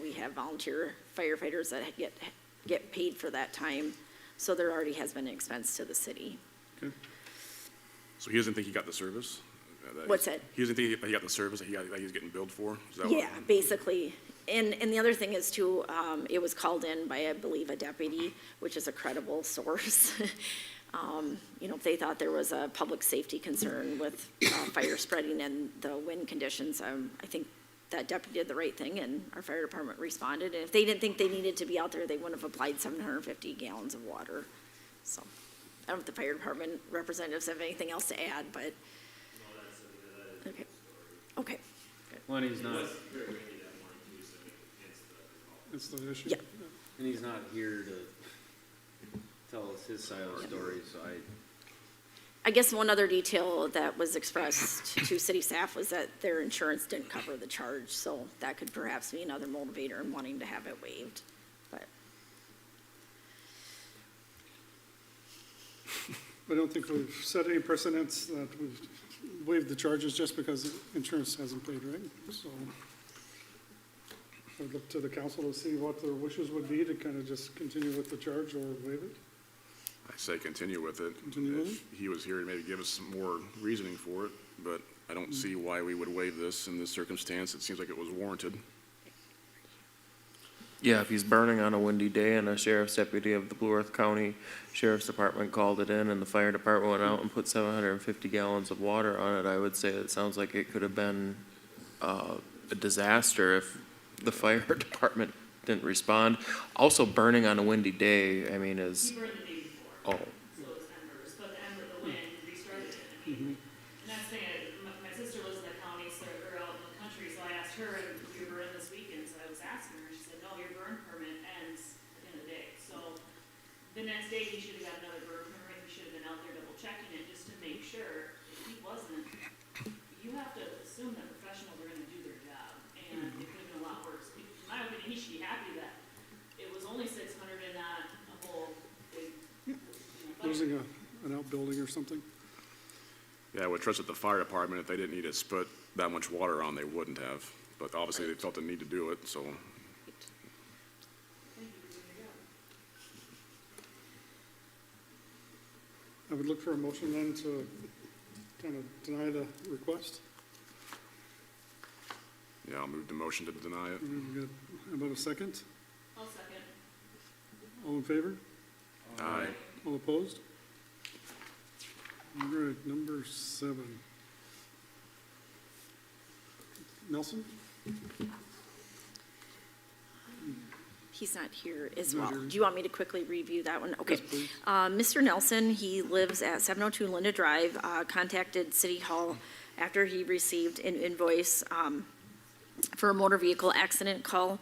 we have volunteer firefighters that get paid for that time. So there already has been an expense to the city. Okay. So he doesn't think he got the service? What's that? He doesn't think he got the service that he's getting billed for? Is that Yeah, basically. And the other thing is too, it was called in by, I believe, a deputy, which is a credible source. If they thought there was a public safety concern with fire spreading and the wind conditions, I think that deputy did the right thing and our fire department responded. And if they didn't think they needed to be out there, they wouldn't have applied 750 gallons of water. So, I don't know if the fire department representatives have anything else to add, but. Okay. Well, and he's not, That's the issue. Yeah. and he's not here to tell us his side of the story, so I guess one other detail that was expressed to city staff was that their insurance didn't cover the charge, so that could perhaps be another motivator in wanting to have it waived, but. I don't think we've set any precedents that we've waived the charges just because insurance hasn't paid, right? So I'd look to the council to see what their wishes would be to kind of just continue with the charge or waive it. I say continue with it. Continue with If he was here to maybe give us some more reasoning for it, but I don't see why we would waive this in this circumstance. It seems like it was warranted. Yeah, if he's burning on a windy day and a sheriff's deputy of the Blue Earth County Sheriff's Department called it in and the fire department went out and put 750 gallons of water on it, I would say it sounds like it could have been a disaster if the fire department didn't respond. Also, burning on a windy day, I mean, is, He burned the day before. oh, So it was embers, but the wind restarted it. And that's the thing, my sister lives in the county, or out in the country, so I asked her, and we were in this weekend, so I was asking her, she said, no, your burn permit ends the next day he should have got another burn permit, he should have been out there double checking it just to make sure. If he wasn't, you have to assume that professionals are gonna do their job, and it could have been a lot worse. In my opinion, he should be happy that it was only 600 and not a whole big, budget. Losing an outbuilding or something. Yeah, I would trust that the fire department, if they didn't need to put that much water on, they wouldn't have. But obviously, they felt the need to do it, so. Thank you for doing your job. I would look for a motion then to kind of deny the request. Yeah, I'll move the motion to deny it. We've got about a second. I'll second. All in favor? Aye. All opposed? All right, number 7. Nelson? He's not here as Not well. here. Do you want me to quickly review that one? Okay. Yes, please. Mr. Nelson, he lives at 702 Linda Drive, contacted City Hall after he received an invoice for a motor vehicle accident call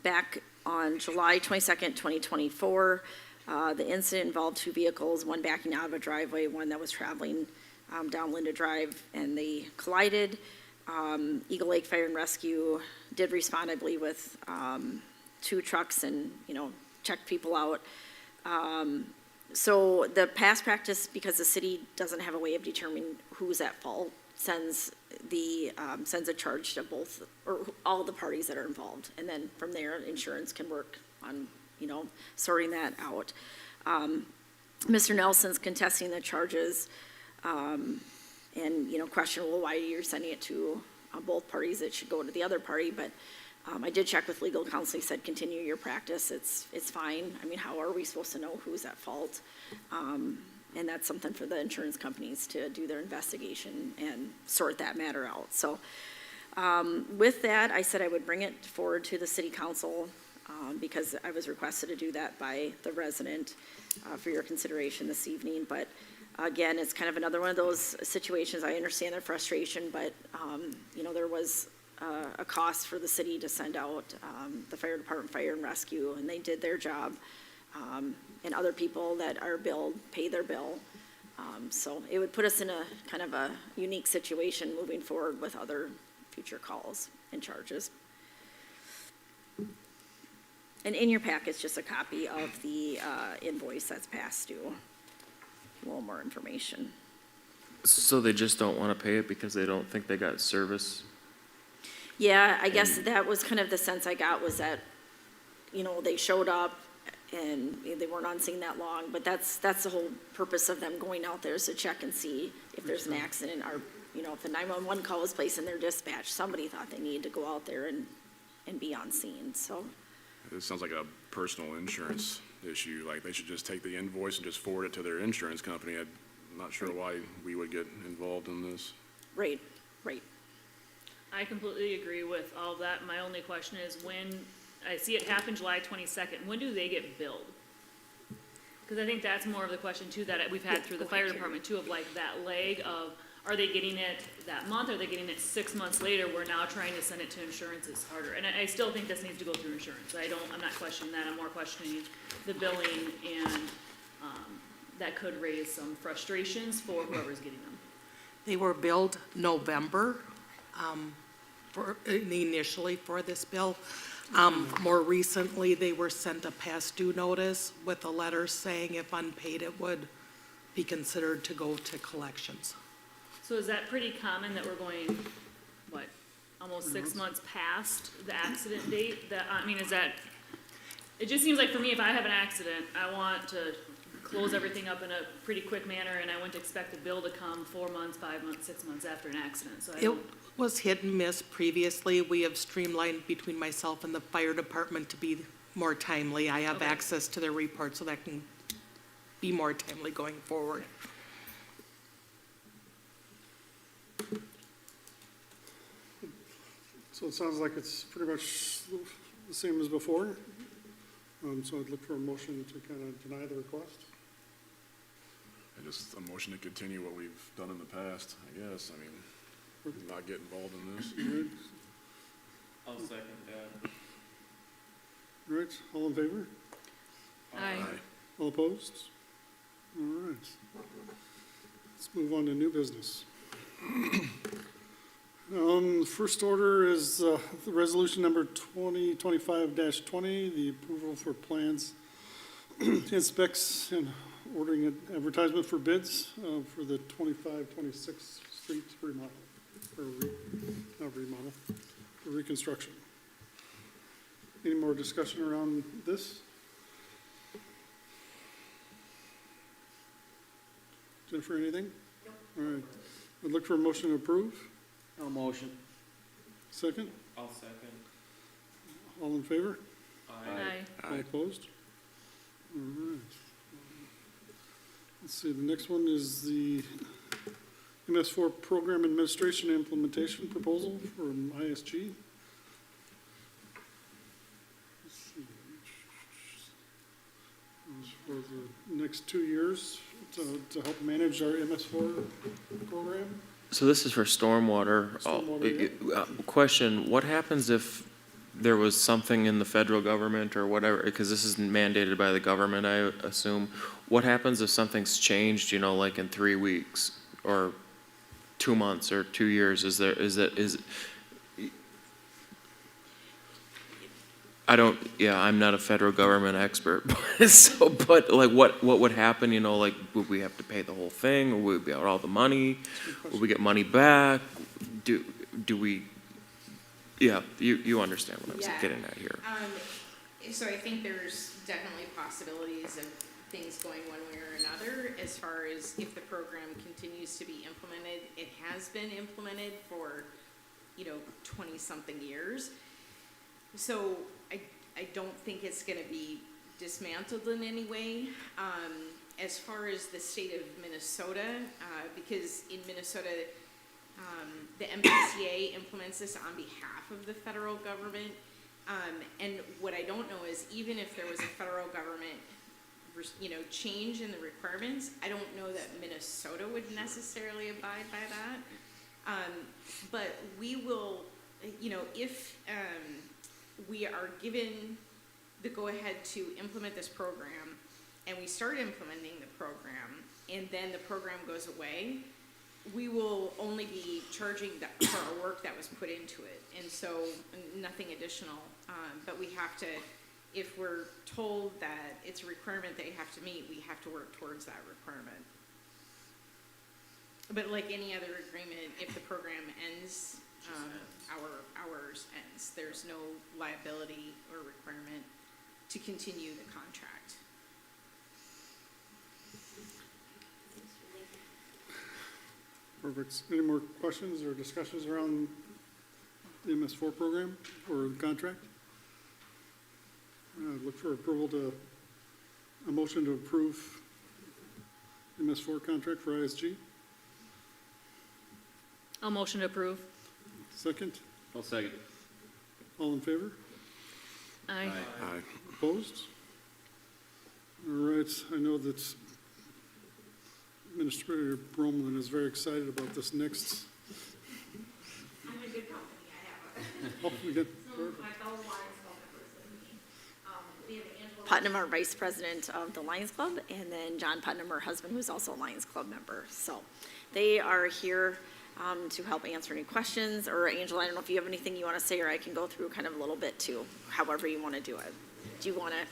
back on July 22nd, 2024. The incident involved 2 vehicles, one backing out of a driveway, one that was traveling down Linda Drive, and they collided. Eagle Lake Fire and Rescue did respond, I believe, with 2 trucks and, checked people out. So the past practice, because the city doesn't have a way of determining who's at fault, sends a charge to both, or all the parties that are involved. And then from there, insurance can work on, sorting that out. Mr. Nelson's contesting the charges, and, question, well, why you're sending it to both parties? It should go to the other party, but I did check with legal counsel. He said, continue your practice. It's fine. I mean, how are we supposed to know who's at fault? And that's something for the insurance companies to do their investigation and sort that matter out. So with that, I said I would bring it forward to the city council because I was requested to do that by the resident for your consideration this evening. But again, it's kind of another one of those situations. I understand their frustration, but there was a cost for the city to send out the fire department, fire and rescue, and they did their job. And other people that are billed pay their bill. So it would put us in a kind of a unique situation moving forward with other future calls and charges. And in your packet's just a copy of the invoice that's past due. A little more information. So they just don't want to pay it because they don't think they got service? Yeah, I guess that was kind of the sense I got, was that, they showed up and they weren't on scene that long, but that's the whole purpose of them going out there, is to check and see if there's an accident, or, if the 911 call was placed in their dispatch, somebody thought they needed to go out there and be on scene, so. It sounds like a personal insurance issue, like they should just take the invoice and just forward it to their insurance company. I'm not sure why we would get involved in this. Right. I completely agree with all of that. My only question is, when, I see it happen July 22nd, when do they get billed? Because I think that's more of the question too that we've had through the fire department too, of like that leg of, are they getting it that month? Are they getting it 6 months later? We're now trying to send it to insurance. It's harder. And I still think this needs to go through insurance. I'm not questioning that. I'm more questioning the billing, and that could raise some frustrations for whoever's getting them. They were billed November initially for this bill. More recently, they were sent a past due notice with a letter saying if unpaid, it would be considered to go to collections. So is that pretty common that we're going, almost 6 months past the accident date? Is that, it just seems like for me, if I have an accident, I want to close everything up in a pretty quick manner, and I wouldn't expect the bill to come 4 months, 5 months, 6 months after an accident, so I It don't. was hit and miss previously. We have streamlined between myself and the fire department to be more timely. I have Okay. access to their report, so that can be more timely going forward. So it sounds like it's pretty much the same as before. So I'd look for a motion to kind of deny the request. And just a motion to continue what we've done in the past, I guess. Not get involved in this. All right, I'll second that. all right, all in favor? Aye. All opposed? All right. Let's move on to new business. First order is the resolution number 2025-20, the approval for plans and specs and ordering an advertisement for bids for the 25-26 street remodel, or not remodel, for reconstruction. Any more discussion around this? Jennifer, anything? Nope. All right. I'd look for a motion to approve. No motion. Second? I'll second. All in favor? Aye. All opposed? All right. Let's see, the next one is the MS4 Program Administration Implementation Proposal from ISG. Let's see. This is for the next 2 years to help manage our MS4 program. So this is for stormwater. Stormwater, Question, what happens if there was something in the federal government or whatever, because this is mandated by the government, I assume. What happens if something's changed, like in 3 weeks or 2 months or 2 years? I'm not a federal government expert, but like what would happen, like would we have to pay the whole thing, or would we get all the money? Would we get money back? Do we, you understand what I was getting at here. So I think there's definitely possibilities of things going one way or another as far as if the program continues to be implemented. It has been implemented for, 20-something years. So I don't think it's gonna be dismantled in any way. As far as the state of Minnesota, because in Minnesota, the MPCA implements this on behalf of the federal government. And what I don't know is even if there was a federal government, change in the requirements, I don't know that Minnesota would necessarily abide by that. But we will, if we are given the go-ahead to implement this program, and we start implementing the program, and then the program goes away, we will only be charging for our work that was put into it, and so nothing additional. But we have to, if we're told that it's a requirement they have to meet, we have to work towards that requirement. But like any other agreement, if the program ends, ours ends. There's no liability or requirement to continue the contract. Perfect. Any more questions or discussions around the MS4 program or the contract? Look for approval a motion to approve MS4 contract for ISG. I'll motion to approve. Second? I'll second. All in favor? Aye. Aye. Opposed? All right, I know that Administrator Bromlin is very excited about this next. I'm in good company, I have Oh, we got, some of my fellow Lions Club members with me. We have Angela Putnam, our vice president of the Lions Club, and then John Putnam, her husband, who's also a Lions Club member. So they are here to help answer any questions. Or Angela, I don't know if you have anything you want to say, or I can go through kind of a little bit too, however you want to do it. Do you want to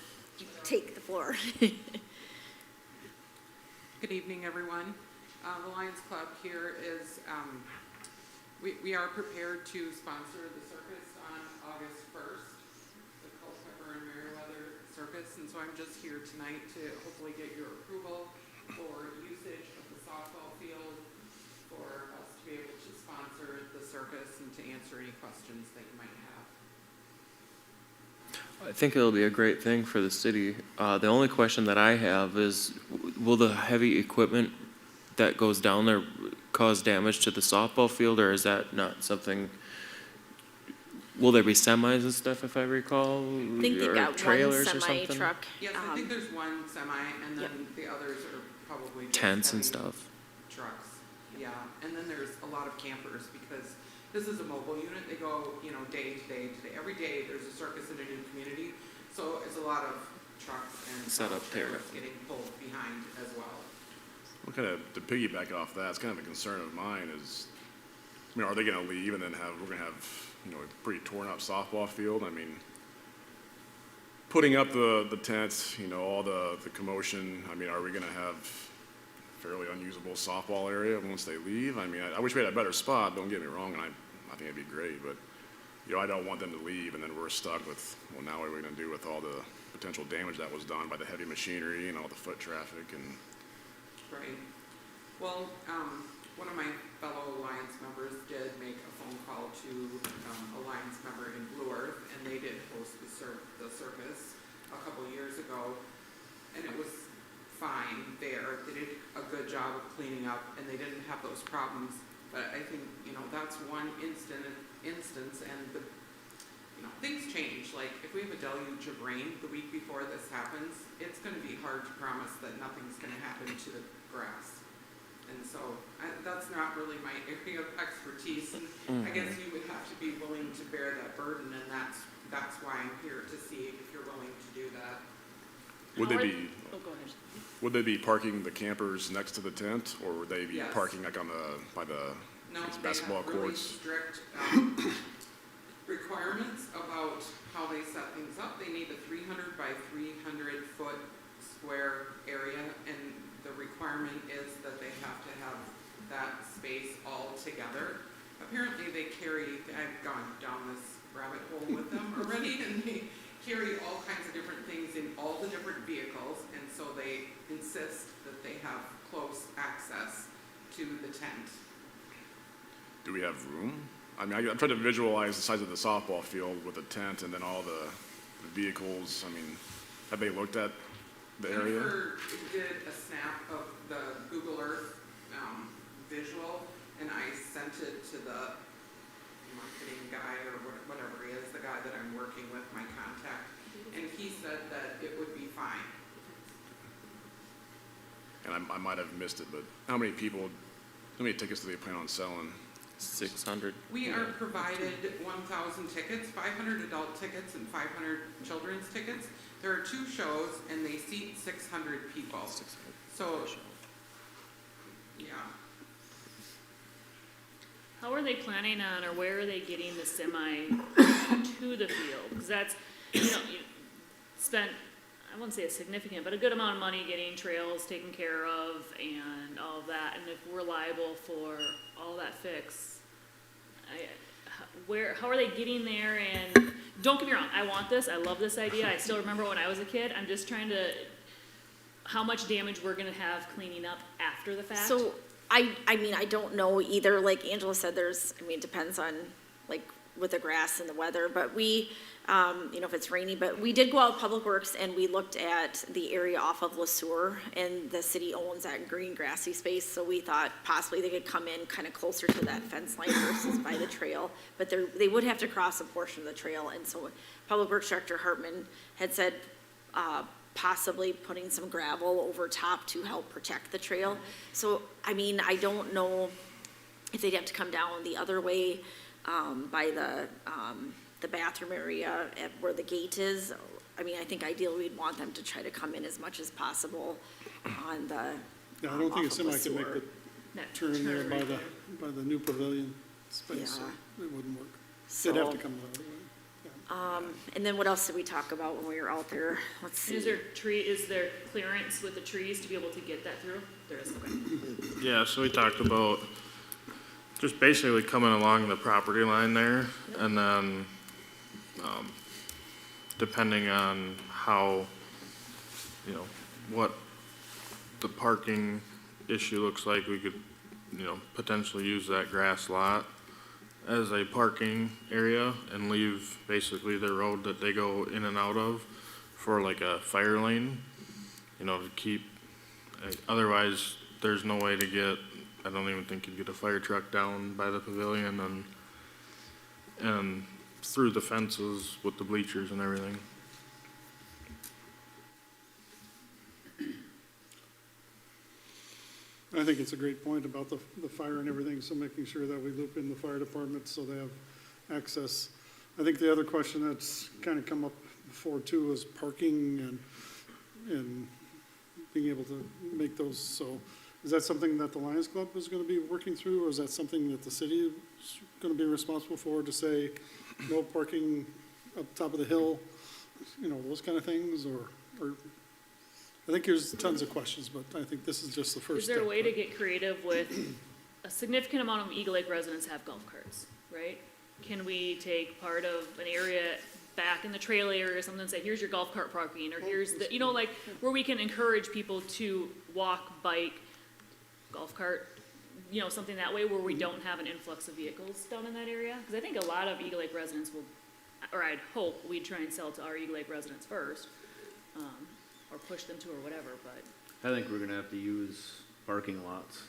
take the floor? Good evening, everyone. The Lions Club here is, we are prepared to sponsor the circus on August 1st, the Culpeper and Merriweather Circus, and so I'm just here tonight to hopefully get your approval for usage of the softball field, for us to be able to sponsor the circus and to answer any questions that you might have. I think it'll be a great thing for the city. The only question that I have is, will the heavy equipment that goes down there cause damage to the softball field, or is that not something? Will there be semis and stuff, if I recall? I think they or got one trailers or semi something? truck. Yes, I think there's one semi, and then the others are probably just Tents and heavy stuff. trucks. Yeah, and then there's a lot of campers because this is a mobile unit. They go, day to day to day. Every day there's a circus in a new community, so it's a lot of trucks and Set up there. trailers getting pulled behind as well. What kind of, to piggyback off that, it's kind of a concern of mine is, I mean, are they gonna leave and then we're gonna have, you know, a pretty torn up softball field? I mean, putting up the tents, you know, all the commotion, I mean, are we gonna have fairly unusable softball area once they leave? I mean, I wish we had a better spot, don't get me wrong, and I think it'd be great, but, you know, I don't want them to leave and then we're stuck with, well, now what are we gonna do with all the potential damage that was done by the heavy machinery and all the foot traffic and. Right. Well, one of my fellow Alliance members did make a phone call to Alliance member in Blue Earth, and they did host the circus a couple years ago, and it was fine there. They did a good job of cleaning up, and they didn't have those problems. But I think, you know, that's one instance, and the, you know, things change. Like, if we have a deluge of rain the week before this happens, it's gonna be hard to promise that nothing's gonna happen to the grass. And so, that's not really my area of expertise, and I guess you would have to be willing to bear that burden, and that's why I'm here, to see if you're willing to do that. Would they be, Oh, go ahead. would they be parking the campers next to the tent, or would they be Yes. parking like on by the No, basketball they have really courts? strict requirements about how they set things up. They need a 300 by 300 foot square area, and the requirement is that they have to have that space all together. Apparently I've gone down this rabbit hole with them already, and they carry all kinds of different things in all the different vehicles, and so they insist that they have close access to the tent. Do we have room? I mean, I'm trying to visualize the size of the softball field with a tent and then all the vehicles. I mean, have they looked at the area? Jennifer did a snap of the Google Earth visual, and I sent it to the marketing guy, or whatever he is, the guy that I'm working with, my contact, and he said that it would be fine. And I might have missed it, but how many tickets do they plan on selling? 600. We are provided 1,000 tickets, 500 adult tickets and 500 children's tickets. There are 2 shows, and they seat 600 people. So, yeah. How are they planning on, or where are they getting the semi to the field? Because that's, you know, you spent, I wouldn't say a significant, but a good amount of money getting trails taken care of and all of that. And if we're liable for all that fix, how are they getting there? And don't get me wrong, I want this, I love this idea. I still remember when I was a kid. I'm just trying to, how much damage we're gonna have cleaning up after the fact. So, I mean, I don't know either. Like Angela said, it depends on, like, with the grass and the weather, but we, you know, if it's rainy, but we did go out Public Works and we looked at the area off of LeSueur, and the city owns that green grassy space, so we thought possibly they could come in kind of closer to that fence line versus by the trail, but they would have to cross a portion of the trail, and so Public Works Director Hartman had said, possibly putting some gravel over top to help protect the trail. So, I mean, I don't know if they'd have to come down the other way, by the bathroom area at where the gate is. I mean, I think ideally we'd want them to try to come in as much as possible on the, Yeah, I don't think a off of semi can make LeSueur. the turn there by the new pavilion space, so Yeah. it wouldn't work. They'd have to So, come the other way. and then what else did we talk about when we were out there? Let's see. Is there clearance with the trees to be able to get that through? There is, okay. Yeah, so we talked about just basically coming along the property line there, and then, depending on how, you know, what the parking issue looks like, we could, you know, potentially use that grass lot as a parking area and leave basically the road that they go in and out of for like a fire lane, you know, to keep, otherwise there's no way to get, I don't even think you'd get a fire truck down by the pavilion and through the fences with the bleachers and everything. I think it's a great point about the fire and everything, so making sure that we loop in the fire department so they have access. I think the other question that's kind of come up before too is parking, and and being able to make those, so is that something that the Lions Club is gonna be working through, or is that something that the city is gonna be responsible for, to say no parking up top of the hill, you know, those kind of things, or, I think there's tons of questions, but I think this is just the first Is step. there a way to right? get creative with, a significant amount of Eagle Lake residents have golf carts, right? Can we take part of an area back in the trail area or something and say, here's your golf cart parking, or here's the, you know, like, where we can encourage people to walk, bike, golf cart, you know, something that way where we don't have an influx of vehicles down in that area? Because I think a lot of Eagle Lake residents will, or I'd hope we'd try and sell to our Eagle Lake residents first, or push them to or whatever, but. I think we're gonna have to use parking lots,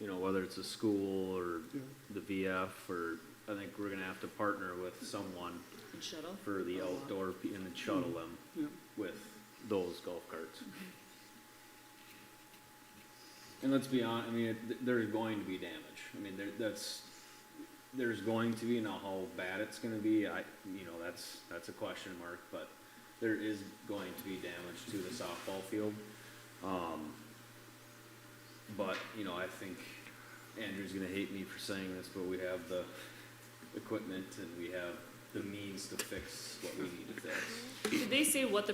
you know, whether it's a school or Yeah. the VF, or I think we're gonna have to partner with someone And shuttle. for the outdoor, and then shuttle them Yeah. with those golf carts. And let's be honest, I mean, there's going to be damage. I mean, there's going to be, now how bad it's gonna be, you know, that's a question mark, but there is going to be damage to the softball field. But, you know, I think Andrew's gonna hate me for saying this, but we have the equipment and we have the means to fix what we need to fix. Did they say what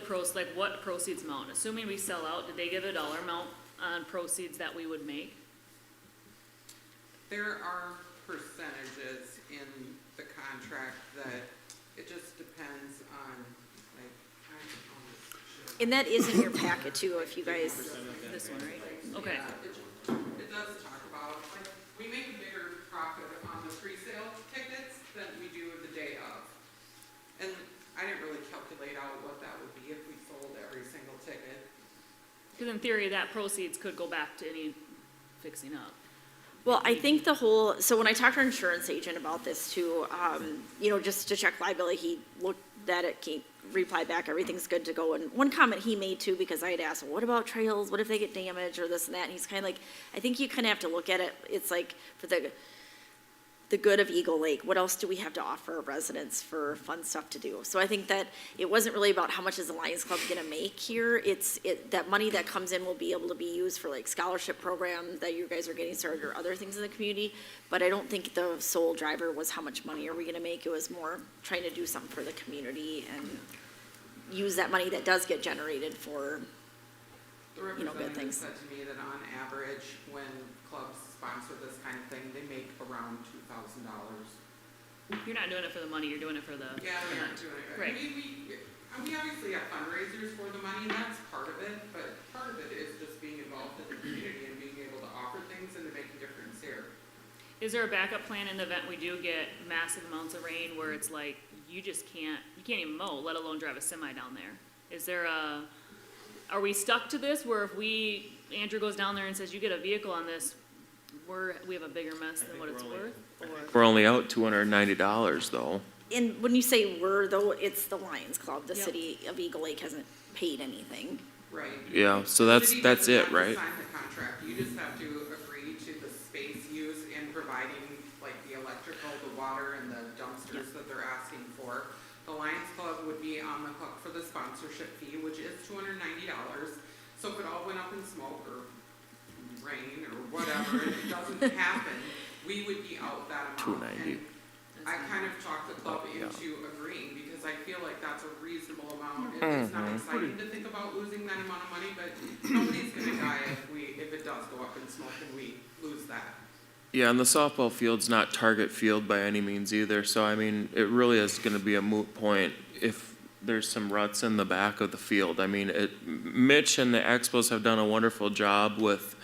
what proceeds amount? Assuming we sell out, did they give a dollar amount on proceeds that we would make? There are percentages in the contract that it just depends on, like, I don't know. And that is in your packet too, if you guys, This one, right? Okay. Yeah, it does talk about, like, we make a bigger profit on the pre-sale tickets than we do the day of. And I didn't really calculate out what that would be if we sold every single ticket. Because in theory, that proceeds could go back to any fixing up. well, I think so when I talked to our insurance agent about this too, you know, just to check liability, he looked at it, he replied back, everything's good to go. And one comment he made too, because I had asked, well, what about trails? What if they get damaged or this and that? And he's kind of like, I think you kind of have to look at it, it's like, for the good of Eagle Lake, what else do we have to offer our residents for fun stuff to do? So I think that it wasn't really about how much is the Lions Club gonna make here, that money that comes in will be able to be used for like scholarship programs that you guys are getting started or other things in the community. But I don't think the sole driver was how much money are we gonna make, it was more trying to do something for the community and use that money that does get generated for, The you know, good representative things. said to me that on average, when clubs sponsor this kind of thing, they make around $2,000. You're not doing it for the money, you're doing it for the. Yeah, we aren't doing it. Right. I mean, we obviously have fundraisers for the money, and that's part of it, but part of it is just being involved in the community and being able to offer things and to make a difference here. Is there a backup plan in the event we do get massive amounts of rain where it's like, you can't even mow, let alone drive a semi down there? Is there are we stuck to this where if Andrew goes down there and says, you get a vehicle on this, we have a bigger mess than what it's worth? Or, We're only out $290 though. And when you say we're though, it's the Lions Club, the Yep. city of Eagle Lake hasn't paid anything. Right. Yeah, so The that's city it, doesn't have to right? sign the contract, you just have to agree to the space use in providing like the electrical, the water, and the dumpsters that they're asking for. The Lions Club would be on the hook for the sponsorship fee, which is $290. So if it all went up in smoke or rain or whatever, and it doesn't happen, we would be out that amount. $290. And I kind of talked the club into agreeing, because I feel like that's a reasonable amount. It's not exciting to think about losing that amount of money, but nobody's gonna die if it does go up in smoke and we lose that. Yeah, and the softball field's not target field by any means either, so I mean, it really is gonna be a moot point if there's some ruts in the back of the field. I mean, Mitch and the Expos have done a wonderful job with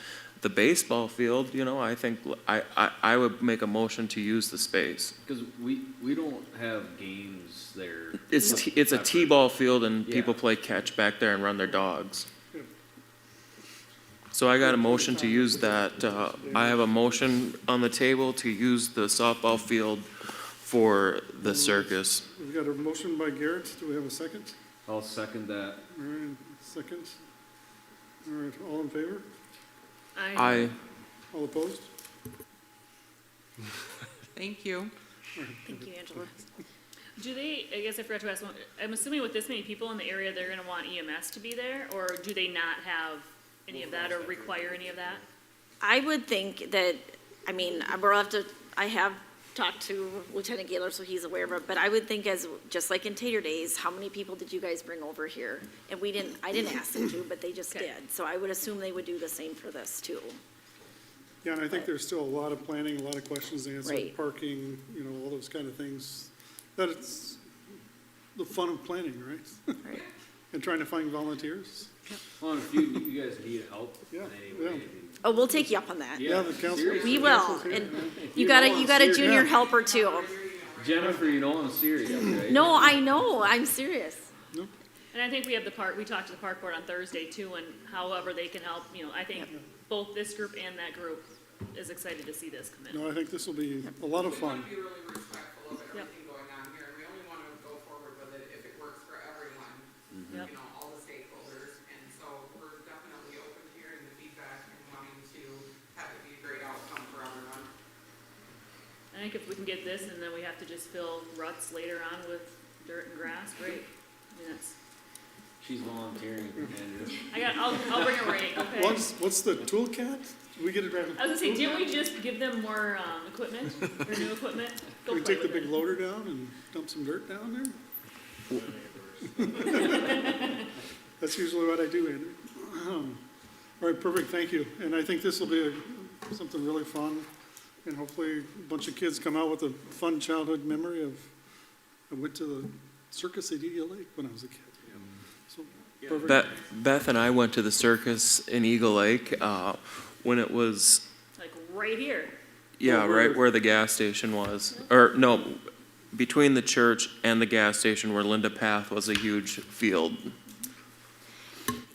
the baseball field, you know, I think, I would make a motion to use the space. Cause we don't have games there. It's a T-ball field and people Yeah. play catch back there and run their dogs. So I got a motion to use that, I have a motion on the table to use the softball field for the circus. We've got a motion by Garrett, do we have a second? I'll second that. All right, second. All right, all in favor? I, All opposed? Thank you. Thank you, Angela. Do they, I guess I forgot to ask, I'm assuming with this many people in the area, they're gonna want EMS to be there, or do they not have any of that or require any of that? I would think that, I mean, I have talked to Lieutenant Gaylor, so he's aware of it, but I would think just like in Tater Days, how many people did you guys bring over here? And I didn't ask them to, but they just Okay. did. So I would assume they would do the same for this too. Yeah, and I think there's still a lot of planning, a lot of questions to answer, Right. parking, all those kind of things. That it's the fun of planning, right? Right. And trying to find volunteers. Well, and if you guys need help in Yeah, any way, yeah. I mean, Oh, we'll take you up on that. Yeah, the council. seriously. We will, council's here, and man. you got a junior Yeah. helper too. Jennifer, you know I'm serious, right? No, I know, I'm serious. And I think we have we talked to the park board on Thursday too, and however they can help, I think both this group and that group is excited to see this come in. No, I think this will be a lot of We want fun. to be really respectful of Yep. everything going on here, and we only want to go forward with it if it works for everyone, Yep. all the stakeholders. And so we're definitely open to hearing the feedback and wanting to have it be a great outcome for everyone. I think if we can get this and then we have to just fill ruts later on with dirt and grass, great. I mean, She's volunteering, Andrew. I'll bring a rake, okay? What's the toolcat? We get it right. I was gonna say, didn't we just give them more, equipment, or new equipment? Go Can we play take the with big it. loader down and dump some dirt down there? That's usually what I do, Andrew. All right, perfect, thank you. And I think this will be something really fun. And hopefully a bunch of kids come out with a fun childhood memory of, I went to the circus at Eagle Lake when I was a kid. So, perfect. Beth and I went to the circus in Eagle Lake, when it was, Like right here. yeah, Oh, right where- where the gas station was. Or, no, between the church and the gas station where Linda Path was a huge field.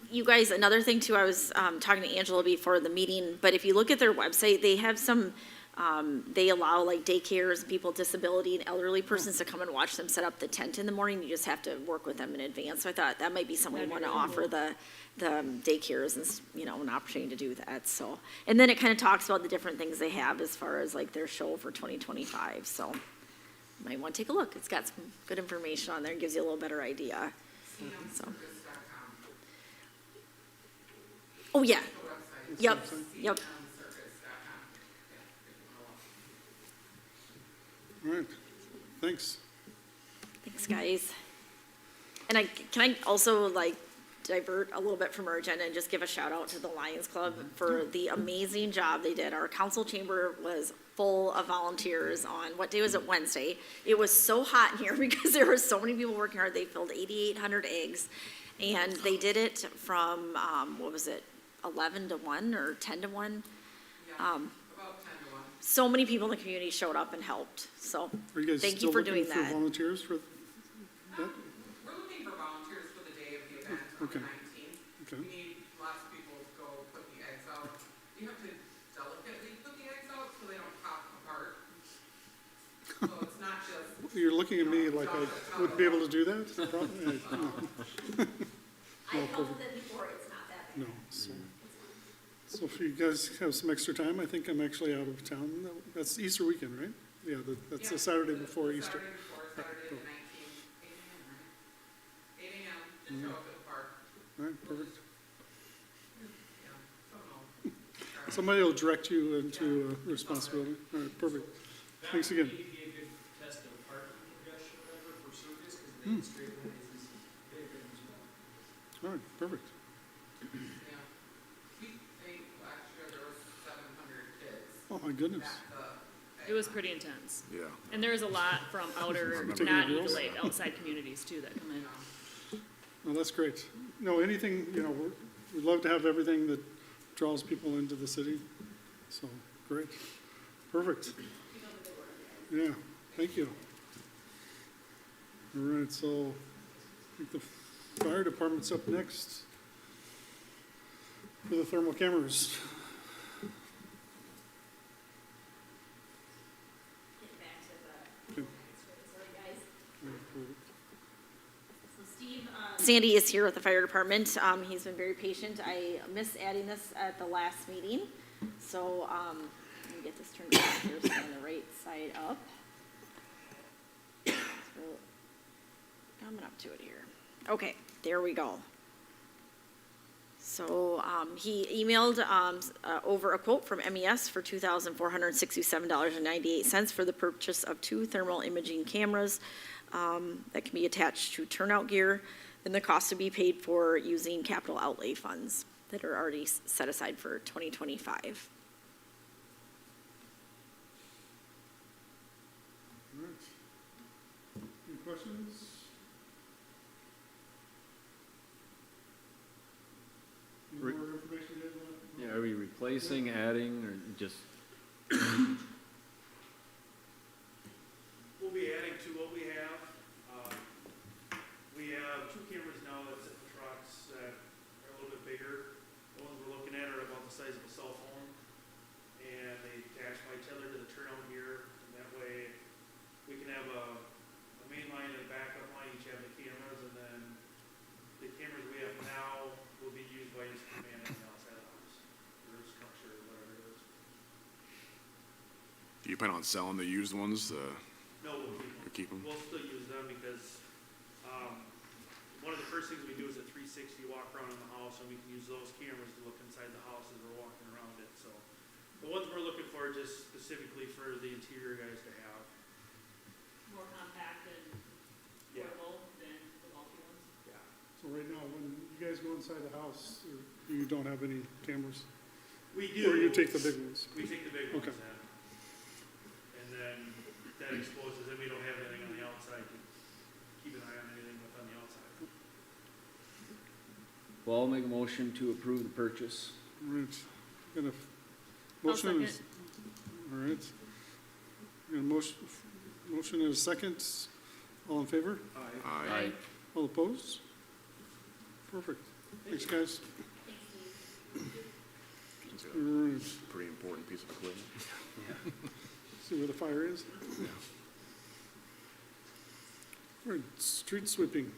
You guys, another thing too, I was talking to Angela before the meeting, but if you look at their website, they have some, they allow like daycares, people with disability and elderly persons to come and watch them set up the tent in the morning. You just have to work with them in advance. So I thought that might be something we want to offer the daycares and, an opportunity to do that, so. And then it kind of talks about the different things they have as far as like their show for 2025, so. You might want to take a look. It's got some good information on there, gives you a little better idea, so. Oh, yeah. Yep, yep. All right, thanks. Thanks, guys. And can I also like divert a little bit from our agenda and just give a shout out to the Lions Club for the amazing job they did. Our council chamber was full of volunteers on, what day was it? Wednesday. It was so hot in here because there were so many people working hard. They filled 8,800 eggs. And they did it from, 11 to 1 or 10 to 1? About 10 to 1. So many people in the community showed up and helped, so Are you guys thank still you for looking doing for that. volunteers for that? We're looking for volunteers for the day of the event on the Okay. 19th. Okay. We need lots of people to go put the eggs out. You have to delicately put the eggs out so they don't pop apart. So it's not just. You're looking at me like I would be able to do that? Probably, no. I've helped with it before, it's not that bad. No, so if you guys have some extra time, I think I'm actually out of town. That's Easter weekend, right? Yeah, that's the Saturday before Easter. Saturday before, Saturday the 19th, 8 a.m., right? 8 a.m., just show up at the park. All right, perfect. Yeah, don't know. Somebody will direct you into responsibility. All right, perfect. Thanks again. Test of parking congestion or whatever for circus, because the straight lanes is big as well. All right, perfect. Yeah. We think last year there was 700 kids. Oh, my goodness. It was pretty intense. Yeah. And there's a lot from outer, Taking not the Eagle girls? Lake, outside communities too that come in. Well, that's great. No, anything, we'd love to have everything that draws people into the city. So, great. Perfect. Yeah, thank you. All right, so I think the fire department's up next for the thermal cameras. Get back to Okay. sorry, guys. So Steve, Sandy is here with the fire department. He's been very patient. I missed adding this at the last meeting. So, let me get this turned around here so I'm on the right side up. So coming up to it here. Okay, there we go. So, he emailed, over a quote from MES for $2,467.98 for the purchase of 2 thermal imaging cameras, that can be attached to turnout gear, and the cost to be paid for using capital outlay funds that are already set aside for 2025. All right. Any questions? Any Re- more information you guys want? Yeah, are we replacing, adding, or just, We'll be adding to what we have. We have 2 cameras now that sit in trucks that are a little bit bigger. The ones we're looking at are about the size of a cell phone. And they attach by tether to the turnout gear, and that way we can have a main line and a backup line, each have the cameras, and then the cameras we have now will be used by instant command on the outside of the house, or structure, or whatever it is. Do you plan on selling the used ones? No, we'll keep them. We'll still use them because, one of the first things we do is a 360 walk around in the house, and we can use those cameras to look inside the house as we're walking around it, so. The ones we're looking for are just specifically for the interior guys to have. More compact and Yeah. portable than the bulky ones. Yeah. So right now, when you guys go inside the house, you don't have any cameras? We do. Or you take the big ones? We take the big ones Okay. then. And then that exposes it, we don't have anything on the outside to keep an eye on anything with on the outside. well, I'll make a motion to approve the purchase. All right. Got a I'll motion? second. All right. Got a motion and a second. All in favor? Aye. All opposed? Perfect. Thanks, guys. It's a All right. pretty important piece of equipment. See where the fire is? All right, street sweeping.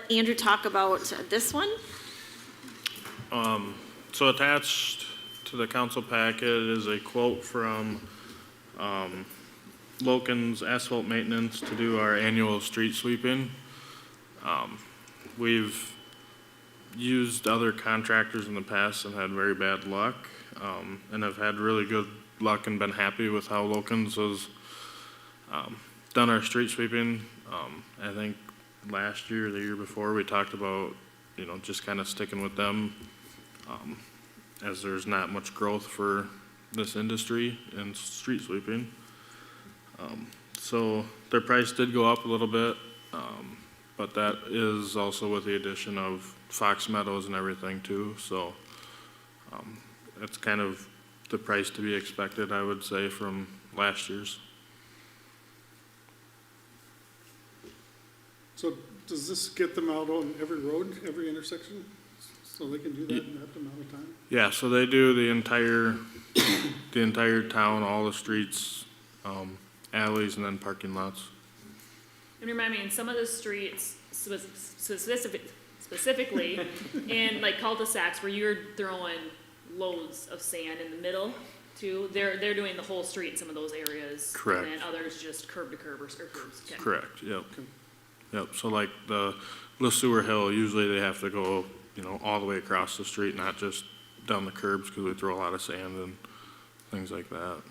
Andrew, talk about this one. So attached to the council packet is a quote from Loken's Asphalt Maintenance to do our annual street sweeping. We've used other contractors in the past and had very bad luck, and have had really good luck and been happy with how Loken's has done our street sweeping. I think last year, or the year before, we talked about, just kind of sticking with them, as there's not much growth for this industry in street sweeping. So their price did go up a little bit, but that is also with the addition of Fox Meadows and everything too, so that's kind of the price to be expected, I would say, from last year's. So does this get them out on every road, every intersection? So they can do that in that amount of time? Yeah, so they do the entire town, all the streets, alleys, and then parking lots. And remind me, in some of the streets, specifically, in like cul-de-sacs where you're throwing loads of sand in the middle too, they're doing the whole street in some of those areas. Correct. And then others just curb to curb or curbs. Okay. Correct, yep. Yep, so like the LeSueur Hill, usually they have to go, all the way across the street, not just down the curbs, because we throw a lot of sand and things like that.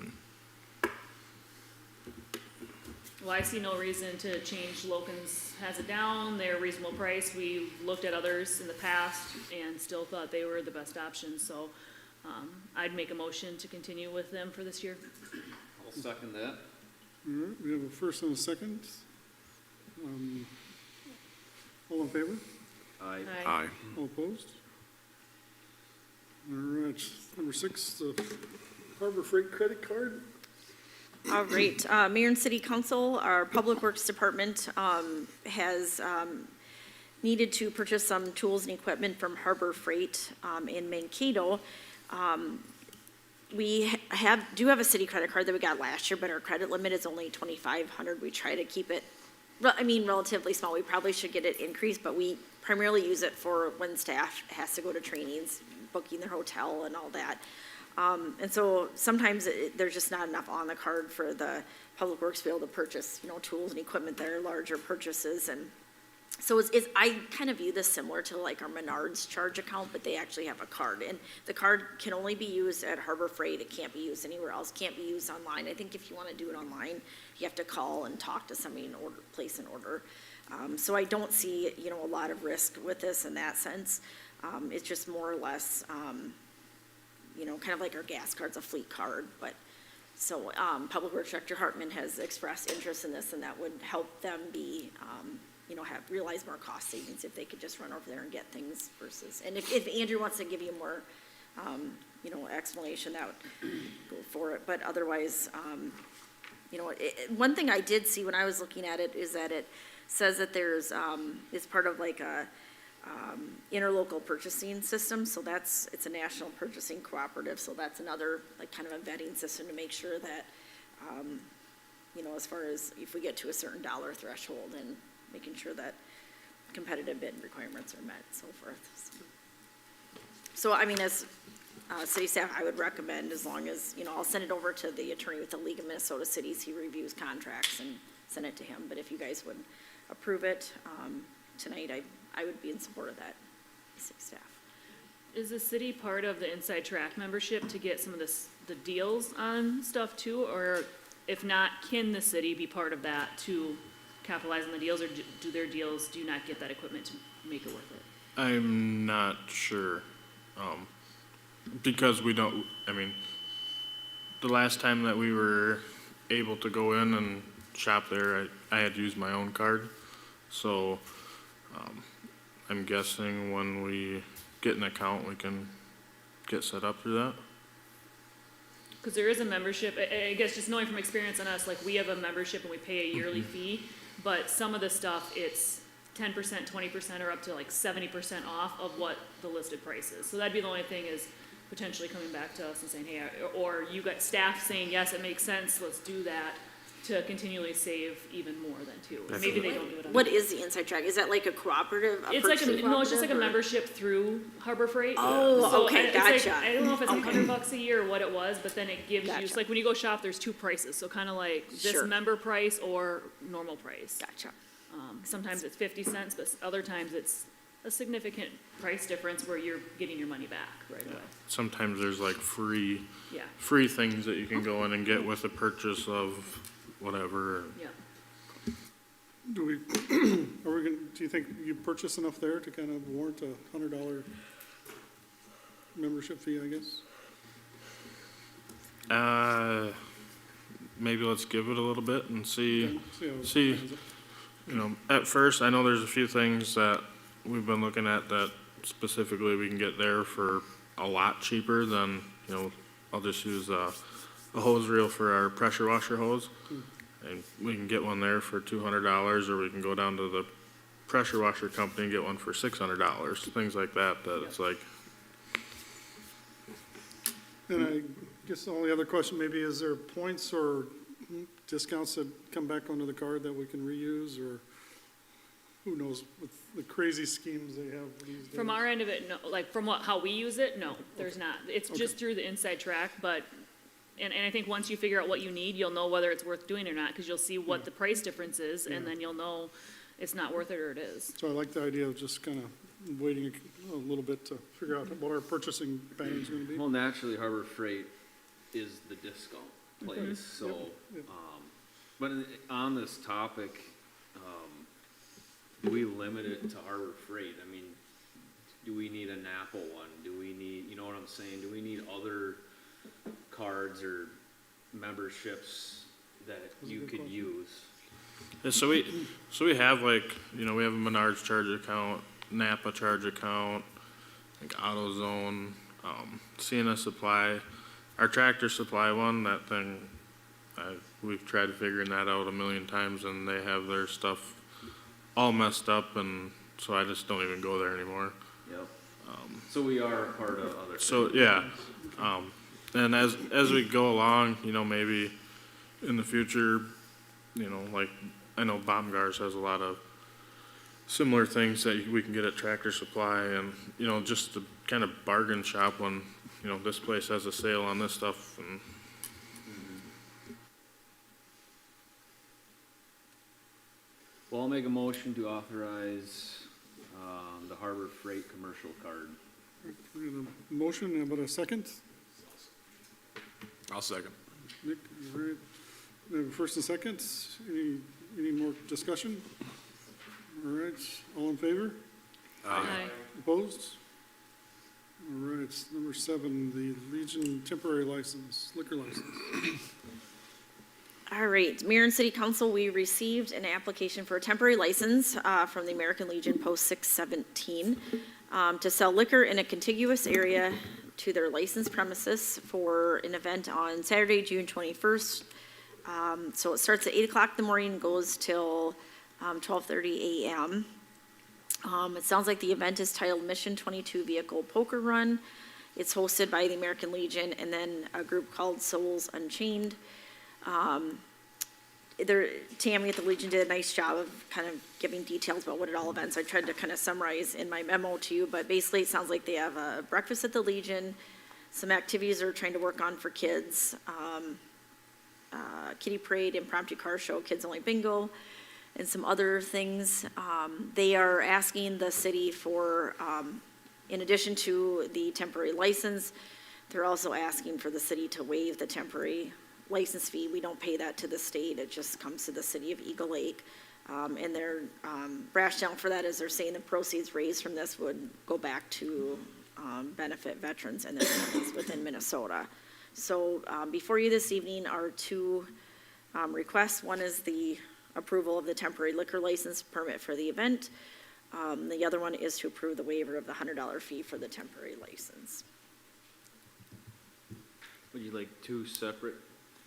Well, I see no reason to change. Loken's has it down, they're a reasonable price. We looked at others in the past and still thought they were the best option, so, I'd make a motion to continue with them for this year. I'll second that. All right, we have a first and a second. All in favor? Aye. Aye. All opposed? All right, number 6, the Harbor Freight credit card. All right, Mayor and City Council, our Public Works Department has needed to purchase some tools and equipment from Harbor Freight in Mankato. We do have a city credit card that we got last year, but our credit limit is only $2,500. We try to keep it, relatively small. We probably should get it increased, but we primarily use it for when staff has to go to trainings, booking their hotel and all that. And so sometimes there's just not enough on the card for the Public Works to be able to purchase, tools and equipment that are larger purchases. And so I kind of view this similar to like our Menards charge account, but they actually have a card. And the card can only be used at Harbor Freight. It can't be used anywhere else, can't be used online. I think if you want to do it online, you have to call and talk to somebody and place an order. So I don't see, a lot of risk with this in that sense. It's just more or less, kind of like our gas card's a fleet card, but, so, Public Works Director Hartman has expressed interest in this, and that would help them be, realize more cost savings if they could just run over there and get things versus, and if Andrew wants to give you more, explanation, that would go for it, but otherwise, one thing I did see when I was looking at it is that it says that there's, it's part of like a, interlocal purchasing system, so it's a national purchasing cooperative, so that's another, like, kind of a vetting system to make sure that, as far as if we get to a certain dollar threshold and making sure that competitive bid requirements are met, so forth. So, I mean, as, city staff, I would recommend, as long as, I'll send it over to the attorney with the League of Minnesota Cities, he reviews contracts and send it to him, but if you guys would approve it, tonight, I would be in support of that, city staff. Is the city part of the Inside Track membership to get some of the deals on stuff too? Or if not, can the city be part of that to capitalize on the deals, or do their deals, do you not get that equipment to make it worth it? I'm not sure, because we don't, the last time that we were able to go in and shop there, I had to use my own card, so, I'm guessing when we get an account, we can get set up through that. Because there is a membership, I guess just knowing from experience on us, like we have a membership and we pay a yearly fee, but some of the stuff, it's 10%, 20%, or up to like 70% off of what the listed price is. So that'd be the only thing, is potentially coming back to us and saying, hey, or you got staff saying, yes, it makes sense, let's do that, to continually save even more than two. Maybe they don't do it on. What is the Inside Track? Is that like a cooperative? It's like no, it's just like a membership through Harbor Freight. Oh, so okay, it's like, gotcha. I don't know if it's $100 a year or what it was, but then it gives you, Gotcha. so like when you go shop, there's two prices. So kind of like this Sure. member price or normal price. Gotcha. Sometimes it's 50 cents, but other times it's a significant price difference where you're getting your money back right away. Sometimes there's like free Yeah, things that you can go in and get with the purchase of whatever. yeah. Do you think you purchase enough there to kind of warrant a $100 membership fee, I guess? Maybe let's give it a little bit and see, Okay, how it see, pans out. at first, I know there's a few things that we've been looking at that specifically we can get there for a lot cheaper than, I'll just use a hose reel for our pressure washer hose. And we can get one there for $200, or we can go down to the pressure washer company and get one for $600, things like that, it's like, And I guess the only other question maybe, is there points or discounts that come back onto the card that we can reuse, or who knows with the crazy schemes they have these days? From our end of it, no, like from how we use it, no, there's not. It's just through the Inside Track, but, and I think once you figure out what you need, you'll know whether it's worth doing or not, because you'll see what the price difference is, and then you'll know it's not worth it or it is. So I like the idea of just kind of waiting a little bit to figure out what our purchasing pattern's gonna be. Well, naturally, Harbor Freight is the discount place, so, Yep. but on this topic, do we limit it to Harbor Freight? I mean, do we need a Napa one? Do we need, you know what I'm saying? Do we need other cards or memberships that you could use? yeah, so we have like, we have a Menards charge account, Napa charge account, like AutoZone, CNS Supply, our Tractor Supply one, that thing, we've tried figuring that out a million times, and they have their stuff all messed up, and so I just don't even go there anymore. Yep. So we are a part of other. So, yeah, and as we go along, maybe in the future, like, I know Baumgars has a lot of similar things that we can get at Tractor Supply, and, just to kind of bargain shop when, you know, this place has a sale on this stuff, and Well, I'll make a motion to authorize, the Harbor Freight commercial card. We have a motion, how about a second? I'll second. Nick, all right. We have a first and second. Any more discussion? All right, all in favor? Aye. Opposed? All right, number 7, the Legion temporary license, liquor license. All right, Mayor and City Council, we received an application for a temporary license from the American Legion Post 617 to sell liquor in a contiguous area to their licensed premises for an event on Saturday, June 21st. So it starts at 8 o'clock in the morning, goes till 12:30 a.m. It sounds like the event is titled Mission 22 Vehicle Poker Run. It's hosted by the American Legion and then a group called Souls Unchained. Tammy at the Legion did a nice job of kind of giving details about what it all events. I tried to kind of summarize in my memo to you, but basically it sounds like they have a breakfast at the Legion, some activities they're trying to work on for kids, kiddie parade, impromptu car show, kids only bingo, and some other things. They are asking the city for, in addition to the temporary license, they're also asking for the city to waive the temporary license fee. We don't pay that to the state, it just comes to the city of Eagle Lake. And their rationale for that is they're saying the proceeds raised from this would go back to benefit veterans and their families within Minnesota. So before you this evening are 2 requests. One is the approval of the temporary liquor license permit for the event. The other one is to approve the waiver of the $100 fee for the temporary license. Would you like 2 separate?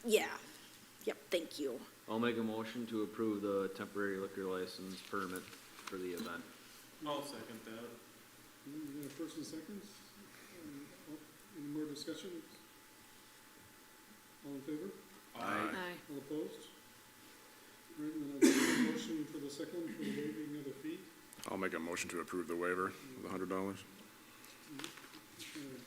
Yeah, yep, thank you. I'll make a motion to approve the temporary liquor license permit for the event. I'll second that. We have a first and second. Any more discussion? All in favor? Aye. All opposed? All right, and then I'll make a motion for the second, for the waiving of the fee. I'll make a motion to approve the waiver of the $100.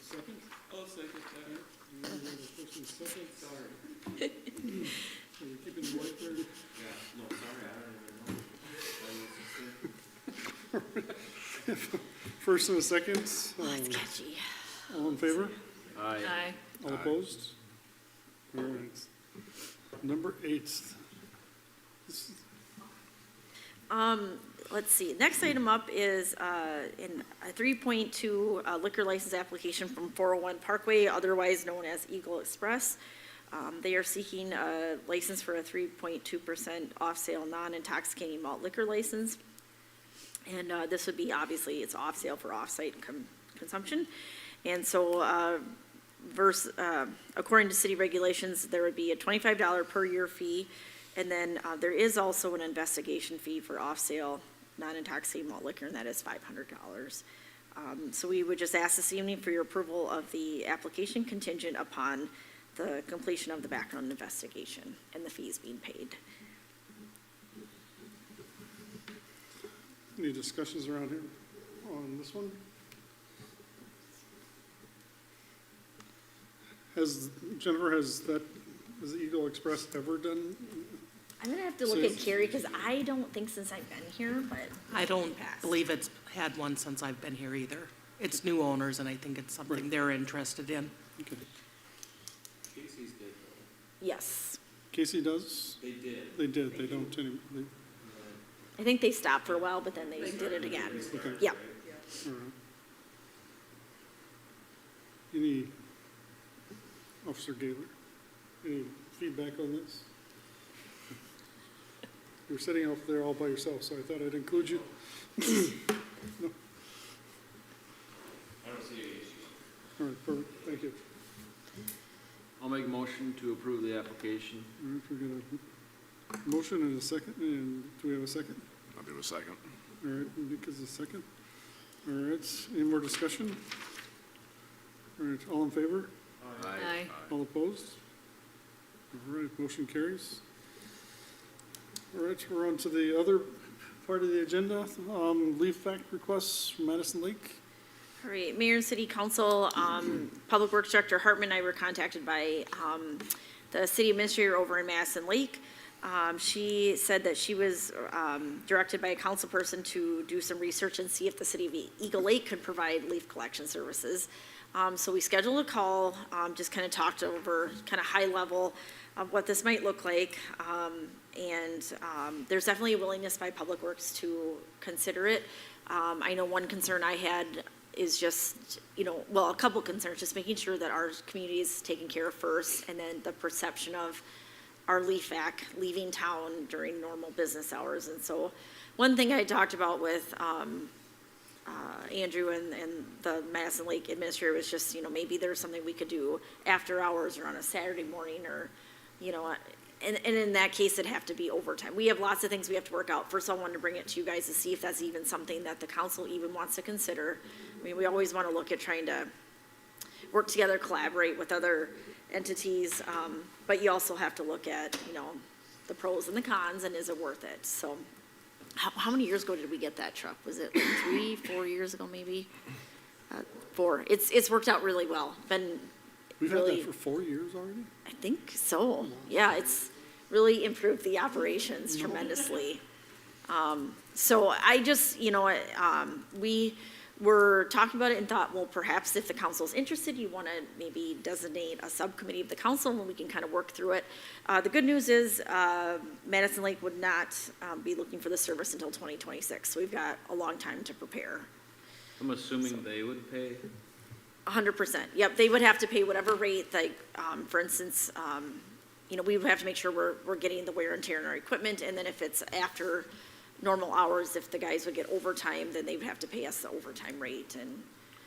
Second? I'll second that. And then we have a first and second. Sorry. So we're keeping the white there. Yeah, no, sorry, I don't even know. First and a second. Oh, it's catchy. All in favor? Aye. All opposed? All right. Number 8. This- Let's see, next item up is in a 3.2 liquor license application from 401 Parkway, otherwise known as Eagle Express. They are seeking a license for a 3.2% off-sale non-intoxicating malt liquor license. And this would be, obviously, it's off-sale for off-site consumption. And so according to city regulations, there would be a $25 per year fee. And then there is also an investigation fee for off-sale non-intoxicating malt liquor, and that is $500. So we would just ask this evening for your approval of the application contingent upon the completion of the background investigation and the fees being paid. Any discussions around here on this one? Jennifer, has the Eagle Express ever done? I'm gonna have to look at Carrie, because I don't think since I've been here, but. I don't believe it's had one since I've been here either. It's new owners, and I think it's something they're interested in. Okay. Casey's did Yes, Casey does? though. They did. They did, they don't anymore. I think they stopped for a while, but then they did it again. Okay. Yep. All right. Any, Officer Gaylor, any feedback on this? You're sitting over there all by yourself, so I thought I'd include you. No? I don't see any issue. All right, perfect, thank you. I'll make a motion to approve the application. All right, we're gonna, motion and a second, and do we have a second? I'll do a second. All right, Nick is a second. All right, any more discussion? All right, all in favor? Aye. All opposed? All right, motion carries. All right, we're on to the other part of the agenda, leaf fact requests from Madison Lake. All right, Mayor and City Council, Public Works Director Hartman and I were contacted by the city administrator over in Madison Lake. She said that she was directed by a council person to do some research and see if the city of Eagle Lake could provide leaf collection services. So we scheduled a call, just kind of talked over kind of high level of what this might look like. There's definitely a willingness by Public Works to consider it. I know one concern I had is just, a couple concerns, just making sure that our community is taken care of first, and then the perception of our leaf vac leaving town during normal business hours. And so one thing I talked about with Andrew and the Madison Lake administrator was just, maybe there's something we could do after hours or on a Saturday morning, or, and in that case, it'd have to be overtime. We have lots of things we have to work out. First, I wanted to bring it to you guys to see if that's even something that the council even wants to consider. I mean, we always want to look at trying to work together, collaborate with other entities, but you also have to look at, the pros and the cons, and is it worth it? So how many years ago did we get that truck? Was it like 3, 4 years ago, maybe? 4. It's worked out really well. We've had that for 4 years already? I think so. Yeah, it's really improved the operations tremendously. So I just, we were talking about it and thought, well, perhaps if the council's interested, you want to maybe designate a subcommittee of the council and we can kind of work through it. The good news is Madison Lake would not be looking for the service until 2026, so we've got a long time to prepare. I'm assuming they would pay? 100%. Yep, they would have to pay whatever rate, like, for instance, we would have to make sure we're getting the wear and tear in our equipment, and then if it's after normal hours, if the guys would get overtime, then they would have to pay us the overtime rate and.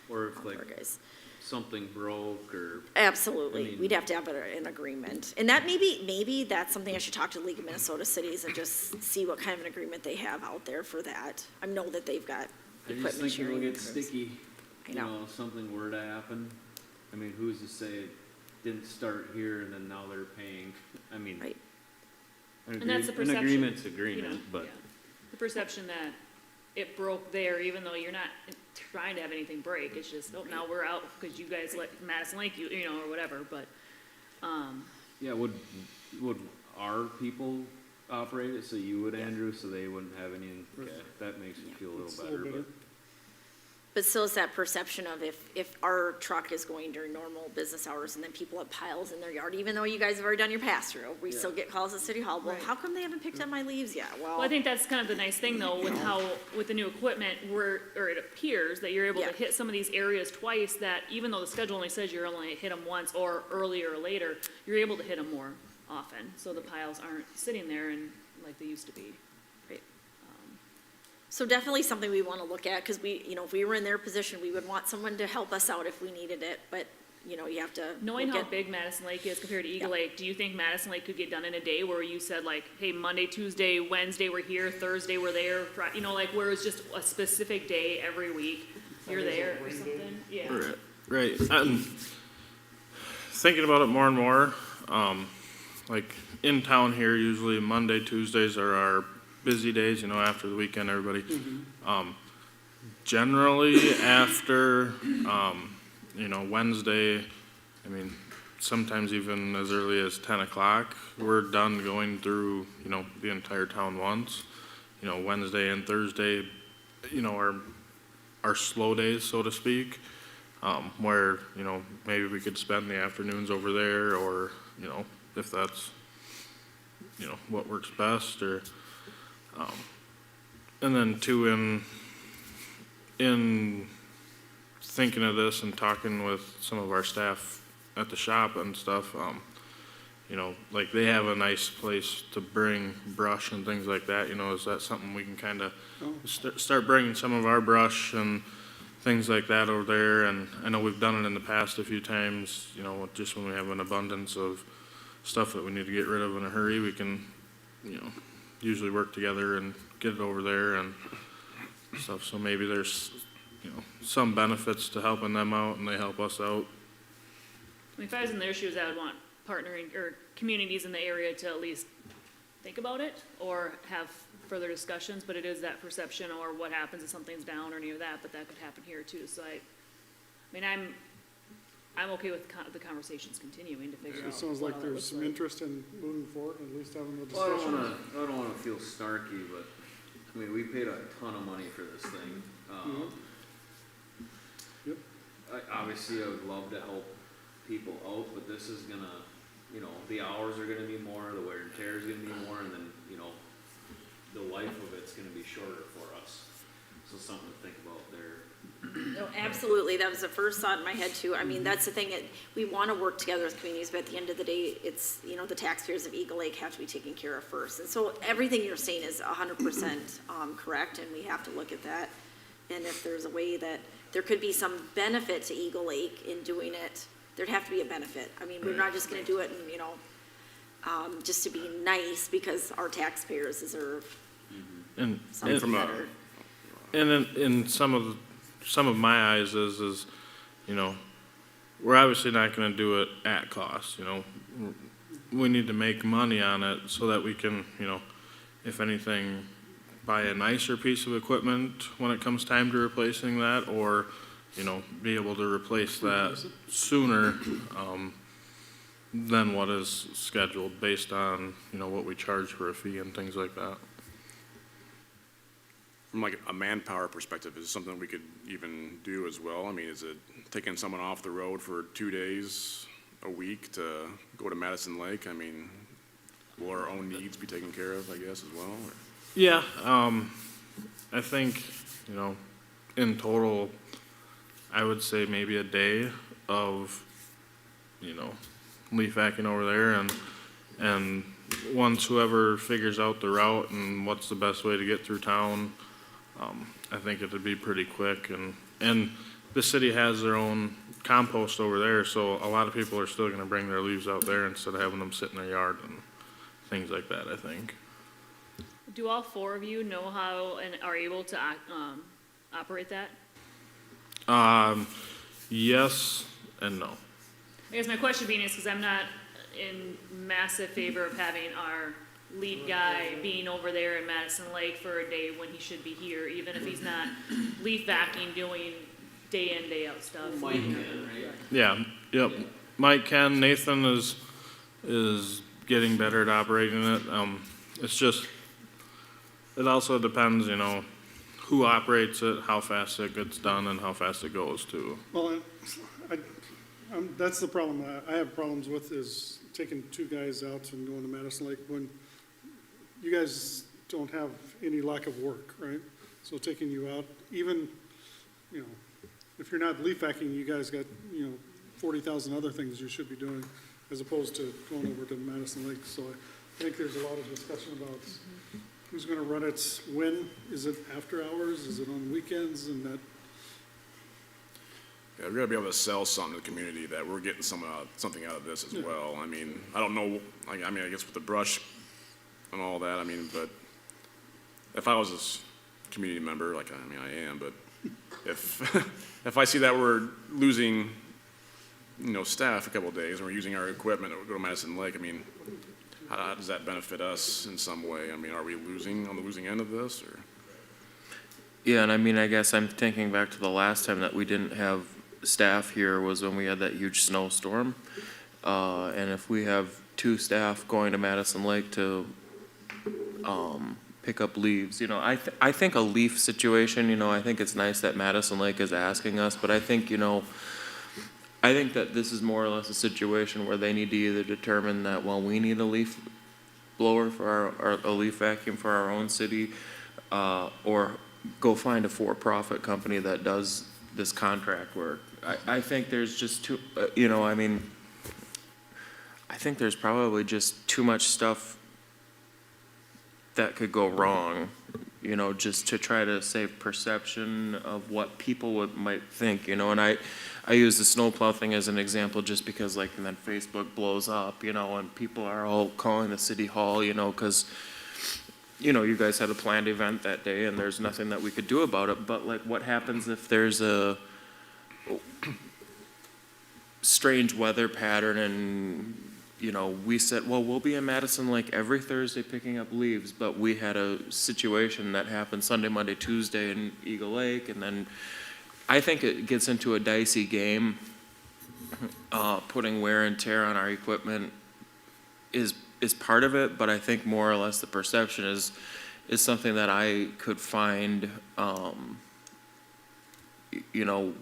Or if like our guys. something broke or. Absolutely, I mean- we'd have to have an agreement. And that maybe that's something I should talk to the League of Minnesota Cities and just see what kind of an agreement they have out there for that. I know that they've got I just equipment think it'll sharing. get sticky. I know. If something were to happen. I mean, who's to say it didn't start here and then now they're paying? I mean. Right. And that's the An perception. agreement's agreement, but. Yeah. The perception that it broke there, even though you're not trying to have anything break, it's just, oh, now we're out because you guys let Madison Lake, or whatever, but, Yeah, would our people operate it, so you would, Andrew, so they wouldn't have any, okay, that makes me feel a It's little better, but. But still, it's that perception of if our truck is going during normal business hours and then people have piles in their yard, even though you guys have already done your pass-through, we still get calls at City Hall, well, how come they haven't picked up my leaves yet? well, I think that's kind of the nice thing though, with the new equipment, it appears that you're able to Yeah. hit some of these areas twice that even though the schedule only says you're only hit them once or earlier or later, you're able to hit them more often, so the piles aren't sitting there and like they used to be. So definitely something we want to look at, because if we were in their position, we would want someone to help us out if we needed it, but, you have to. Knowing look how at- big Madison Lake is compared to Eagle Lake, do you think Madison Lake could get done in a day where you said like, hey, Monday, Tuesday, Wednesday we're here, Thursday we're there, where it's just a specific day every week, you're there or something? Yeah. Right, and thinking about it more and more, like in town here, usually Monday, Tuesdays are our busy days, after the weekend, everybody. Generally after, Wednesday, sometimes even as early as 10 o'clock, we're done going through, the entire town once. Wednesday and Thursday, are slow days, so to speak, where, maybe we could spend the afternoons over there, or, if that's, what works best, or, and then too, in thinking of this and talking with some of our staff at the shop and stuff, like they have a nice place to bring brush and things like that, is that something we can kind of start bringing some of our brush and things like that over there? And I know we've done it in the past a few times, just when we have an abundance of stuff that we need to get rid of in a hurry, we can, usually work together and get it over there and stuff. So maybe there's, some benefits to helping them out and they help us out. I mean, if I was in their shoes, I would want partnering or communities in the area to at least think about it or have further discussions, but it is that perception or what happens if something's down or any of that, but that could happen here too. So I mean, I'm okay with the conversations continuing to figure out. It sounds what like all that there's looks some like. interest in moving forward, at least having the Well, discussion. I don't wanna feel snarky, but, I mean, we paid a ton of money for this thing. Yep. Obviously, I would love to help people out, but this is gonna, you know, the hours are gonna be more, the wear and tear is gonna be more, and then, you know, the life of it's gonna be shorter for us. So something to think about there. No, absolutely, that was the first thought in my head too. I mean, that's the thing, we want to work together with communities, but at the end of the day, it's, you know, the taxpayers of Eagle Lake have to be taken care of first. And so everything you're saying is 100% correct, and we have to look at that. And if there's a way that there could be some benefit to Eagle Lake in doing it, there'd have to be a benefit. I mean, we're not just gonna do it and, you know, just to be nice, because our taxpayers deserve And, something from a- better. and in some of my eyes is, you know, we're obviously not gonna do it at cost, you know. We need to make money on it so that we can, you know, if anything, buy a nicer piece of equipment when it comes time to replacing that, or, you know, be able to replace that sooner, than what is scheduled based on, you know, what we charge for a fee and things like that. From like a manpower perspective, is it something we could even do as well? I mean, is it taking someone off the road for 2 days a week to go to Madison Lake? I mean, will our own needs be taken care of, I guess, as well? Or? Yeah, I think, you know, in total, I would say maybe a day of, you know, leaf hacking over there, and once whoever figures out the route and what's the best way to get through town, I think it'd be pretty quick, and the city has their own compost over there, so a lot of people are still gonna bring their leaves out there instead of having them sit in their yard and things like that, I think. Do all four of you know how and are able to operate that? Yes and no. I guess my question being is because I'm not in massive favor of having our lead guy being over there in Madison Lake for a day when he should be here, even if he's not leaf vacuuming, doing day in, day out stuff. Mike can, right? Yeah, yep. Mike can, Nathan is getting better at operating it. It's just, it also depends, you know, who operates it, how fast it gets done, and how fast it goes too. Well, that's the problem I have problems with, is taking two guys out and going to Madison Lake when you guys don't have any lack of work, right? So taking you out, even, you know, if you're not leaf vacuuming, you guys got, you know, 40,000 other things you should be doing, as opposed to going over to Madison Lake. So I think there's a lot of discussion about who's gonna run it, when, is it after hours, is it on weekends, and that. Yeah, we gotta be able to sell something to the community that we're getting something out of this as well. I mean, I don't know, I guess with the brush and all that, I mean, but if I was this community member, like, I mean, I am, but if, if I see that we're losing, you know, staff a couple of days and we're using our equipment to go to Madison Lake, I mean, how does that benefit us in some way? I mean, are we losing on the losing end of this, or? Yeah, and I mean, I guess I'm thinking back to the last time that we didn't have staff here was when we had that huge snowstorm. And if we have two staff going to Madison Lake to pick up leaves, you know, I think a leaf situation, you know, I think it's nice that Madison Lake is asking us, but I think, you know, I think that this is more or less a situation where they need to either determine that, well, we need a leaf blower for a leaf vacuum for our own city, or go find a for-profit company that does this contract work. I think there's just too, you know, I mean, I think there's probably just too much stuff that could go wrong, you know, just to try to save perception of what people might think, you know, and I use the snowplow thing as an example just because, like, and then Facebook blows up, you know, and people are all calling the city hall, you know, because, you know, you guys had a planned event that day and there's nothing that we could do about it, but, like, what happens if there's a strange weather pattern and, you know, we said, well, we'll be in Madison Lake every Thursday picking up leaves, but we had a situation that happened Sunday, Monday, Tuesday in Eagle Lake, and then I think it gets into a dicey game. Putting wear and tear on our equipment is part of it, but I think more or less the perception is something that I could find, you know,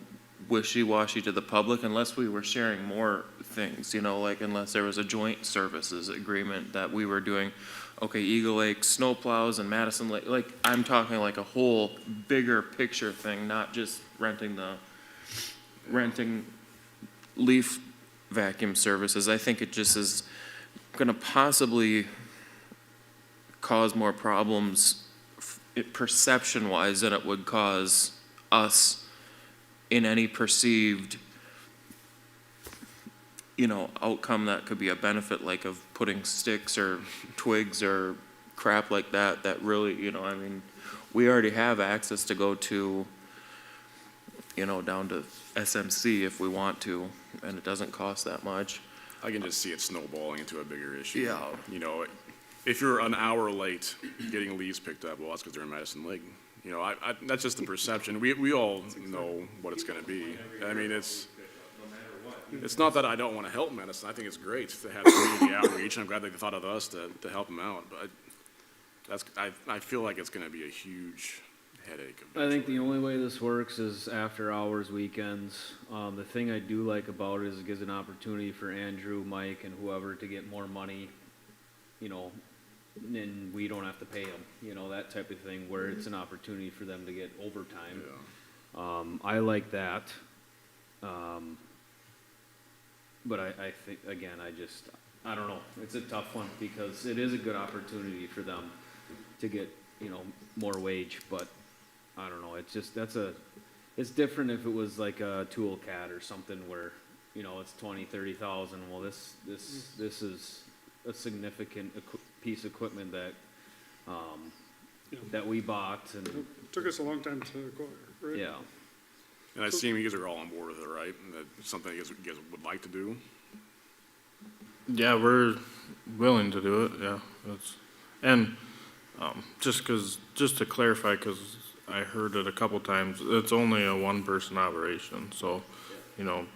wishy-washy to the public unless we were sharing more things, you know, like unless there was a joint services agreement that we were doing, okay, Eagle Lake snowplows and Madison Lake, like, I'm talking like a whole bigger picture thing, not just renting leaf vacuum services. I think it just is gonna possibly cause more problems perception-wise than it would cause us in any perceived, you know, outcome that could be a benefit, like of putting sticks or twigs or crap like that, that really, you know, I mean, we already have access to go to, you know, down to SMC if we want to, and it doesn't cost that much. I can just see it snowballing into a bigger issue. Yeah. You know, if you're an hour late getting leaves picked up, well, that's because they're in Madison Lake. You know, that's just the perception. We all know what it's gonna be. I mean, it's not that I don't wanna help Madison. I think it's great to have community outreach, and I'm glad they thought of us to help them out. But I feel like it's gonna be a huge headache. I think the only way this works is after hours, weekends. The thing I do like about it is it gives an opportunity for Andrew, Mike, and whoever to get more money, you know, and we don't have to pay them, you know, that type of thing, where it's an opportunity for them to get overtime. I like that. But I think, again, I don't know, it's a tough one, because it is a good opportunity for them to get, you know, more wage, but I don't know, it's just, it's different if it was like a tool cat or something where, you know, it's 20, 30,000, well, this is a significant piece of equipment that, that we bought, and, It took us a long time to acquire, right? yeah. And I assume you guys are all on board with it, right? And that's something you guys would like to do? Yeah, we're willing to do it, yeah. And just to clarify, because I heard it a couple times, it's only a one-person operation, so, you know,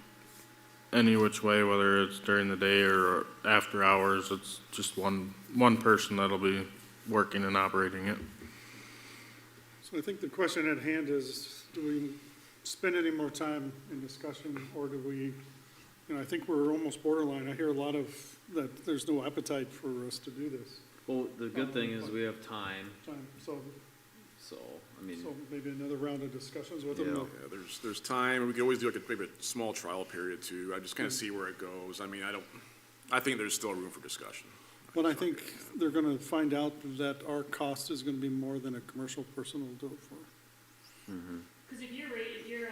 any which way, whether it's during the day or after hours, it's just one person that'll be working and operating it. So I think the question at hand is, do we spend any more time in discussion, or do we, you know, I think we're almost borderline. I hear a lot of that there's no appetite for us to do this. Well, the good thing is we have time, So I mean, maybe another round of discussions with them. Yeah, there's time. We could always do like maybe a small trial period too. I just kind of see where it goes. I mean, I think there's still room for discussion. But I think they're gonna find out that our cost is gonna be more than a commercial person will do it for. Cause if you're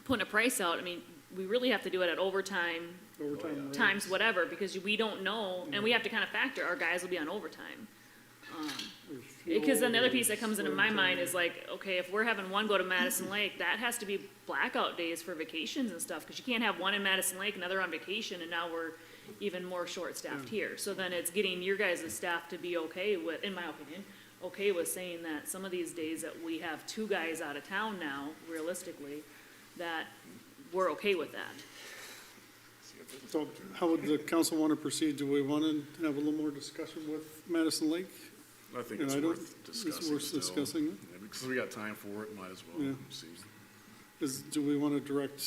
putting a price out, I mean, we really have to do it at overtime, Overtime times rates. whatever, because we don't know, and we have to kind of factor, our guys will be on overtime. There's fuel, Because then the other piece that there's comes into wear my and mind tear. is like, okay, if we're having one go to Madison Lake, that has to be blackout days for vacations and stuff, because you can't have one in Madison Lake, another on vacation, and now we're even more short-staffed here. So then it's getting your guys' staff to be okay with, in my opinion, okay with saying that some of these days that we have two guys out of town now, realistically, that we're okay with that. So how would the council want to proceed? Do we want to have a little more discussion with Madison Lake? I think You it's know, I don't- worth discussing It's worth still. discussing. Yeah, because we got time for it, might as well. Yeah. See. Do we want to direct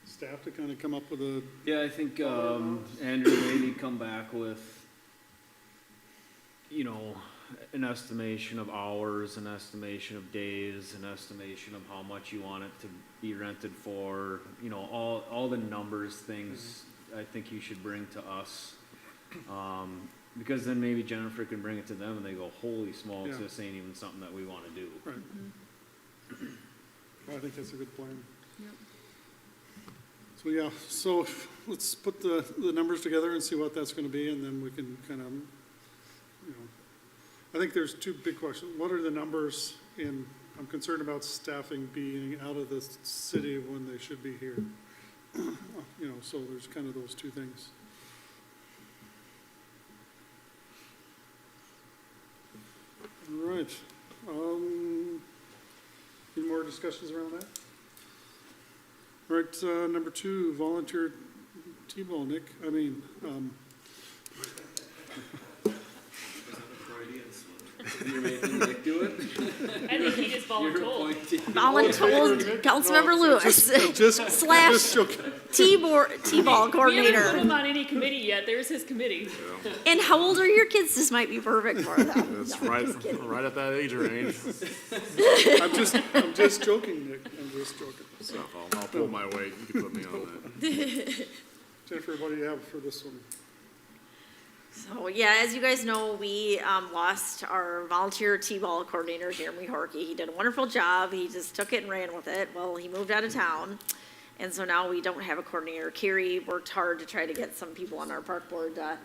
staff to kind of come up with a, yeah, I think, Andrew, maybe come back with, you know, an estimation of hours, an estimation of days, an estimation of how much you want it to be rented for, you know, all the numbers, things I think you should bring to us. Because then maybe Jennifer can bring it to them and they go, holy smokes, Yeah. this ain't even something that we wanna do. right? Well, I think that's a good plan. Yep. So, yeah, so let's put the numbers together and see what that's going to be, and then we can kind of, you know, I think there's two big questions. What are the numbers? And I'm concerned about staffing being out of the city when they should be here. You know, so there's kind of those two things. All right. Any more discussions around that? All right, number 2, volunteer T-ball, Nick, You're making Nick do it? I think he just volunteered. Voluntold Councilmember Lewis just slash joking. T-ball We haven't put coordinator. him on any committee yet, there's his committee. And how old are your kids? This might be perfect for them. That's right, right at that age range. I'm just joking, Nick, I'm just joking. So I'll pull my weight. You can put me on that. Jennifer, what do you have for this one? So, yeah, as you guys know, we lost our volunteer T-ball coordinator, Jeremy Horkey. He did a wonderful job. He just took it and ran with it. Well, he moved out of town, and so now we don't have a coordinator. Carrie worked hard to try to get some people on our park board to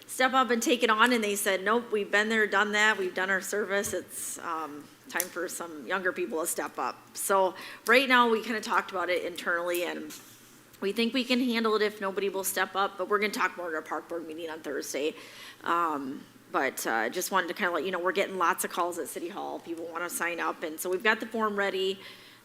step up and take it on, and they said, nope, we've been there, done that. We've done our service. It's time for some younger people to step up. So right now, we kind of talked about it internally, and we think we can handle it if nobody will step up, but we're gonna talk more at our park board meeting on Thursday. Just wanted to kind of let you know, we're getting lots of calls at City Hall. People wanna sign up, and so we've got the form ready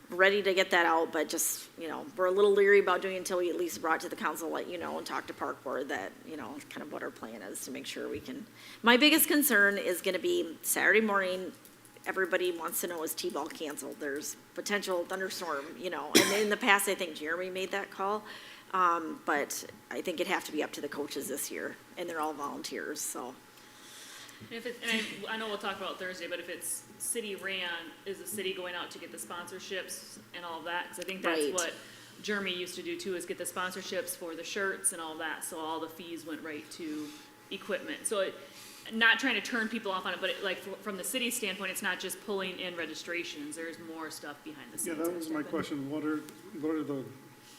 to get that out, but just, we're a little leery about doing it until we at least brought it to the council, let you know, and talk to park board that, kind of what our plan is to make sure we can. My biggest concern is gonna be Saturday morning. Everybody wants to know, is T-ball canceled? There's potential thunderstorm, and in the past, I think Jeremy made that call. But I think it'd have to be up to the coaches this year, and they're all volunteers, so. If it, and I know we'll talk about it Thursday, but if it's city ran, is the city going out to get the sponsorships and all of that? Because I think that's Right. what Jeremy used to do too, is get the sponsorships for the shirts and all that, so all the fees went right to equipment. So not trying to turn people off on it, but from the city standpoint, it's not just pulling in registrations, there's more stuff behind the Yeah, scenes. that was my question. What are the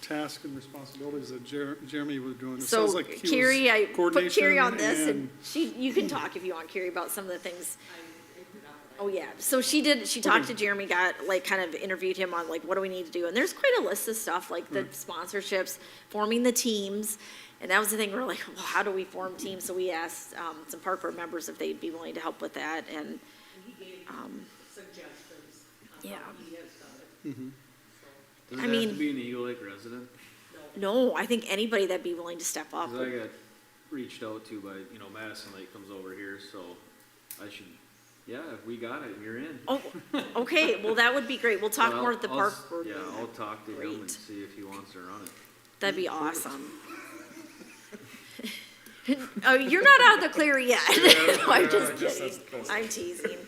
tasks and responsibilities that Jeremy was doing? It So sounds like he Carrie, was I put Carrie on this, coordination and you can talk if you want, Carrie, about some of the things. Oh, yeah, so she talked to Jeremy, kind of interviewed him on what do we need to do, and there's quite a list of stuff, like the sponsorships, forming the teams, and that was the thing, we're like, well, how do we form teams? So we asked, some park board members if they'd be willing to help with that, and, Suggestions on yeah. how he has done it. Does it I have mean- to be an Eagle Lake resident? No, I think anybody that'd be willing to step up. Cause I got reached out to by, Madison Lake comes over here, so if we got it, you're in. Oh, okay, well, that would be great, we'll talk Well, more at the I'll park s- board Yeah, meeting. I'll talk to him and Great. see if he wants to run it. That'd be awesome. Oh, you're not out of the clear yet. No, I'm just kidding. I'm teasing.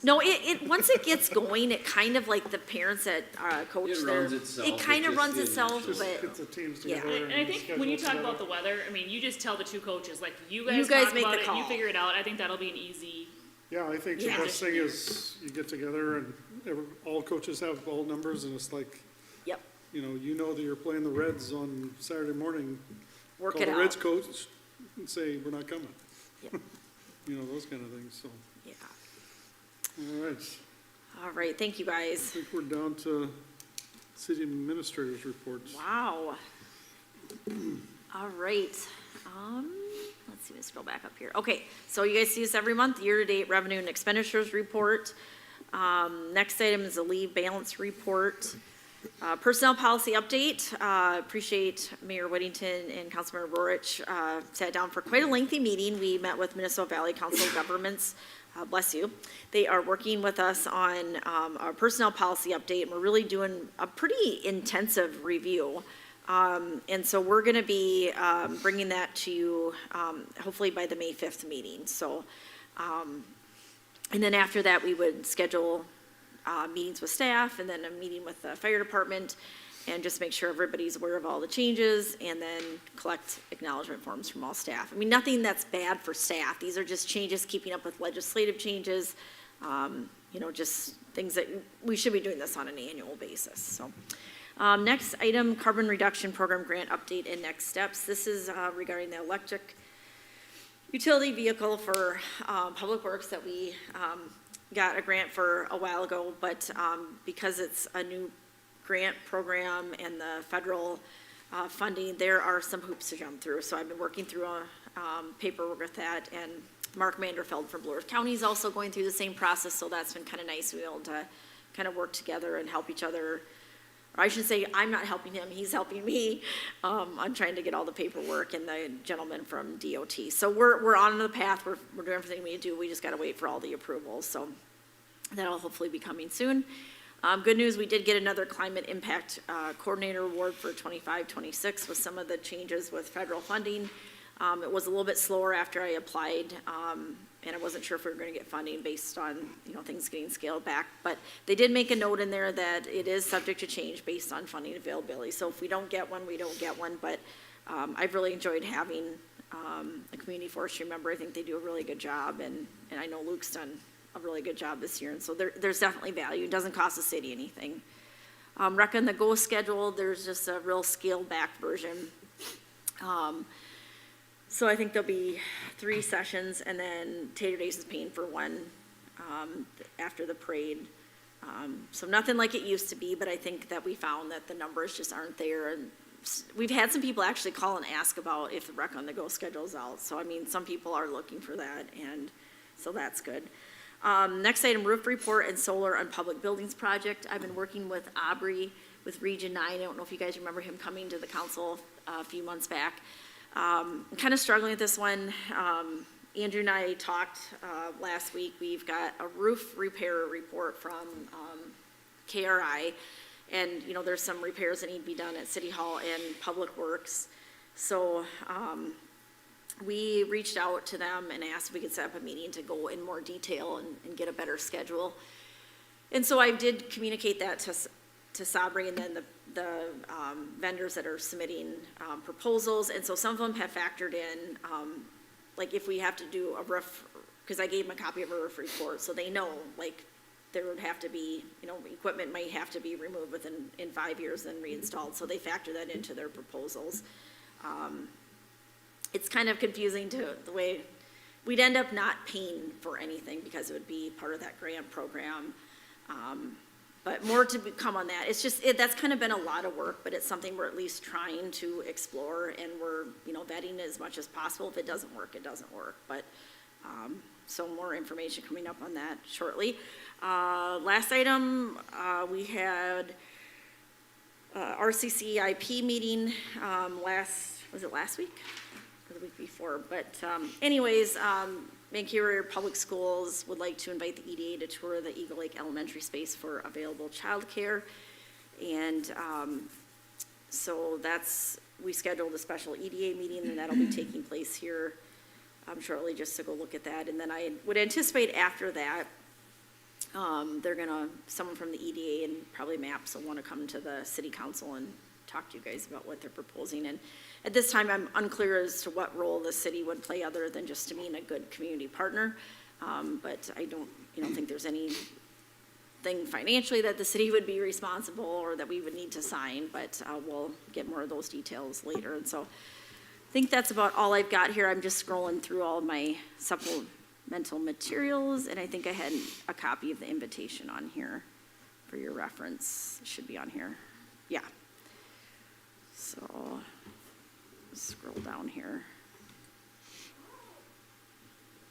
No, once it gets going, it kind of like the parents that coach It there. runs itself. It kind It of just runs is itself, Just but gets the teams Yeah. together. And I think when you talk schedule about the weather, you just tell the two coaches, you You guys guys talk make about the it, and you call. figure it out, I think that'll be an easy. Yeah, I think the Yeah. best thing is you get together and all coaches have all numbers, and it's like, yep, you know that you're playing the Reds on Saturday morning. work Call it the Reds out. coach and say, we're not coming. Yep. Those kind of things, so. Yeah. All right, All right, thank you I guys. think we're down to city administrators reports. Wow. All right. Let's see, let's scroll back up here. Okay, so you guys see this every month, year-to-date revenue and expenditures report. Next item is a leave balance report. Personnel policy update. Appreciate Mayor Whittington and Councilmember Rorich, sat down for quite a lengthy meeting. We met with Minnesota Valley Council of Governments. Bless you. They are working with us on our personnel policy update, and we're really doing a pretty intensive review. And so we're gonna be bringing that to you hopefully by the May 5th meeting. So, and then after that, we would schedule meetings with staff, and then a meeting with the fire department, and just make sure everybody's aware of all the changes, and then collect acknowledgement forms from all staff. I mean, nothing that's bad for staff. These are just changes, keeping up with legislative changes, just things that we should be doing this on an annual basis, so. Next item, carbon reduction program grant update and next steps. This is regarding the electric utility vehicle for Public Works that we got a grant for a while ago, but because it's a new grant program and the federal funding, there are some hoops to jump through. So I've been working through paperwork with that, and Mark Manderfeld from Blue Earth County is also going through the same process, so that's been kind of nice to be able to kind of work together and help each other. Or I should say, I'm not helping him, he's helping me. I'm trying to get all the paperwork and the gentleman from DOT. So we're on the path, we're doing everything we do, we just gotta wait for all the approvals, so that'll hopefully be coming soon. Good news, we did get another climate impact coordinator award for 25-26 with some of the changes with federal funding. It was a little bit slower after I applied, and I wasn't sure if we were gonna get funding based on, things getting scaled back. But they did make a note in there that it is subject to change based on funding availability. So if we don't get one, we don't get one, but I've really enjoyed having a community forestry member. I think they do a really good job, and I know Luke's done a really good job this year, and so there's definitely value. It doesn't cost the city anything. Rec on the Go schedule, there's just a real scaled back version. So I think there'll be 3 sessions, and then Tater Days is paying for one after the parade. So nothing like it used to be, but I think that we found that the numbers just aren't there. And we've had some people actually call and ask about if the Rec on the Go schedule's out. So I mean, some people are looking for that, and so that's good. Next item, roof report and solar on public buildings project. I've been working with Aubrey with Region 9. I don't know if you guys remember him coming to the council a few months back. I'm kind of struggling with this one. Andrew and I talked last week. We've got a roof repair report from KRI, and there's some repairs that need to be done at City Hall and Public Works. So we reached out to them and asked if we could set up a meeting to go in more detail and get a better schedule. And so I did communicate that to Sabri and then the vendors that are submitting proposals. And so some of them have factored in, like if we have to do a roof, because I gave them a copy of a roof report, so they know, like, there would have to be, equipment might have to be removed in 5 years and reinstalled. So they factor that into their proposals. It's kind of confusing to the way we'd end up not paying for anything because it would be part of that grant program. But more to come on that. It's just, that's kind of been a lot of work, but it's something we're at least trying to explore, and we're, vetting as much as possible. If it doesn't work, it doesn't work. But, so more information coming up on that shortly. Last item, we had RCCIP meeting was it last week? Or the week before? But anyways, Vancouver Public Schools would like to invite the EDA to tour the Eagle Lake Elementary space for available childcare. And so we scheduled a special EDA meeting, and that'll be taking place here shortly, just to go look at that. And then I would anticipate after that, someone from the EDA and probably MAPS will want to come to the city council and talk to you guys about what they're proposing. And at this time, I'm unclear as to what role the city would play other than just to being a good community partner. But I don't think there's anything financially that the city would be responsible or that we would need to sign, but we'll get more of those details later. And so I think that's about all I've got here. I'm just scrolling through all of my supplemental materials, and I think I had a copy of the invitation on here for your reference. It should be on here. Yeah. So scroll down here.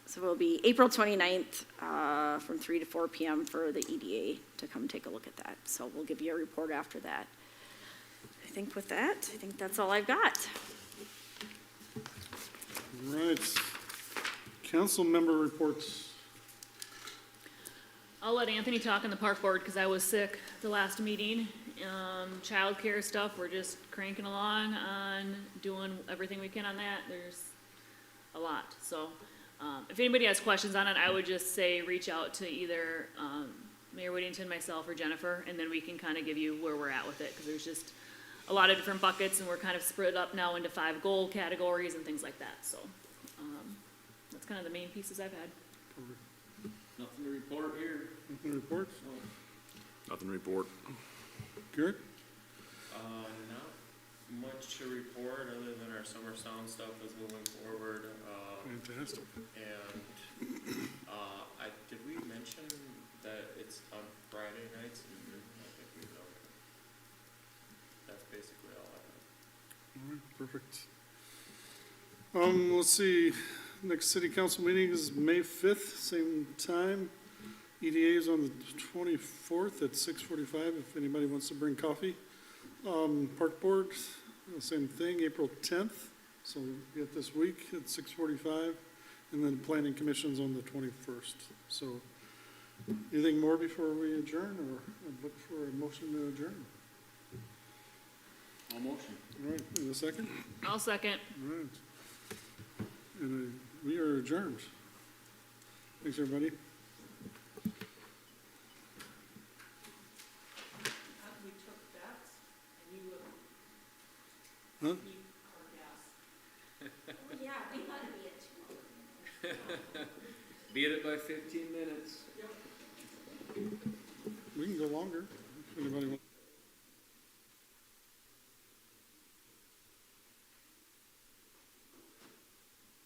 So it'll be April 29th from 3 to 4 p.m. for the EDA to come take a look at that. So we'll give you a report after that. I think with that, I think that's all I've got. All right. Council member reports. I'll let Anthony talk on the park board because I was sick the last meeting. Childcare stuff, we're just cranking along on doing everything we can on that. There's a lot. So if anybody has questions on it, I would just say reach out to either Mayor Whittington, myself, or Jennifer, and then we can kind of give you where we're at with it, because there's just a lot of different buckets, and we're kind of split up now into 5 goal categories and things like that. So that's kind of the main pieces I've had. Nothing to report here. Nothing to report? Nothing to report. Garrett? Not much to report other than our summer sound stuff is moving forward. Fantastic. And did we mention that it's on Friday nights? I think we know. That's basically all I have. All right, perfect. Let's see, next city council meeting is May 5th, same time. EDA is on the 24th at 6:45, if anybody wants to bring coffee. Park Board, same thing, April 10th, so we get this week at 6:45, and then Planning Commission's on the 21st. So, anything more before we adjourn, or I'd look for a motion to adjourn? All motion. All right, in a second? I'll second. All right. And we are adjourned. Thanks, everybody. We took bets, and you Huh? Oh, yeah, we thought it'd be a 2 hour. Beat it by 15 minutes. We can go longer, if anybody wants.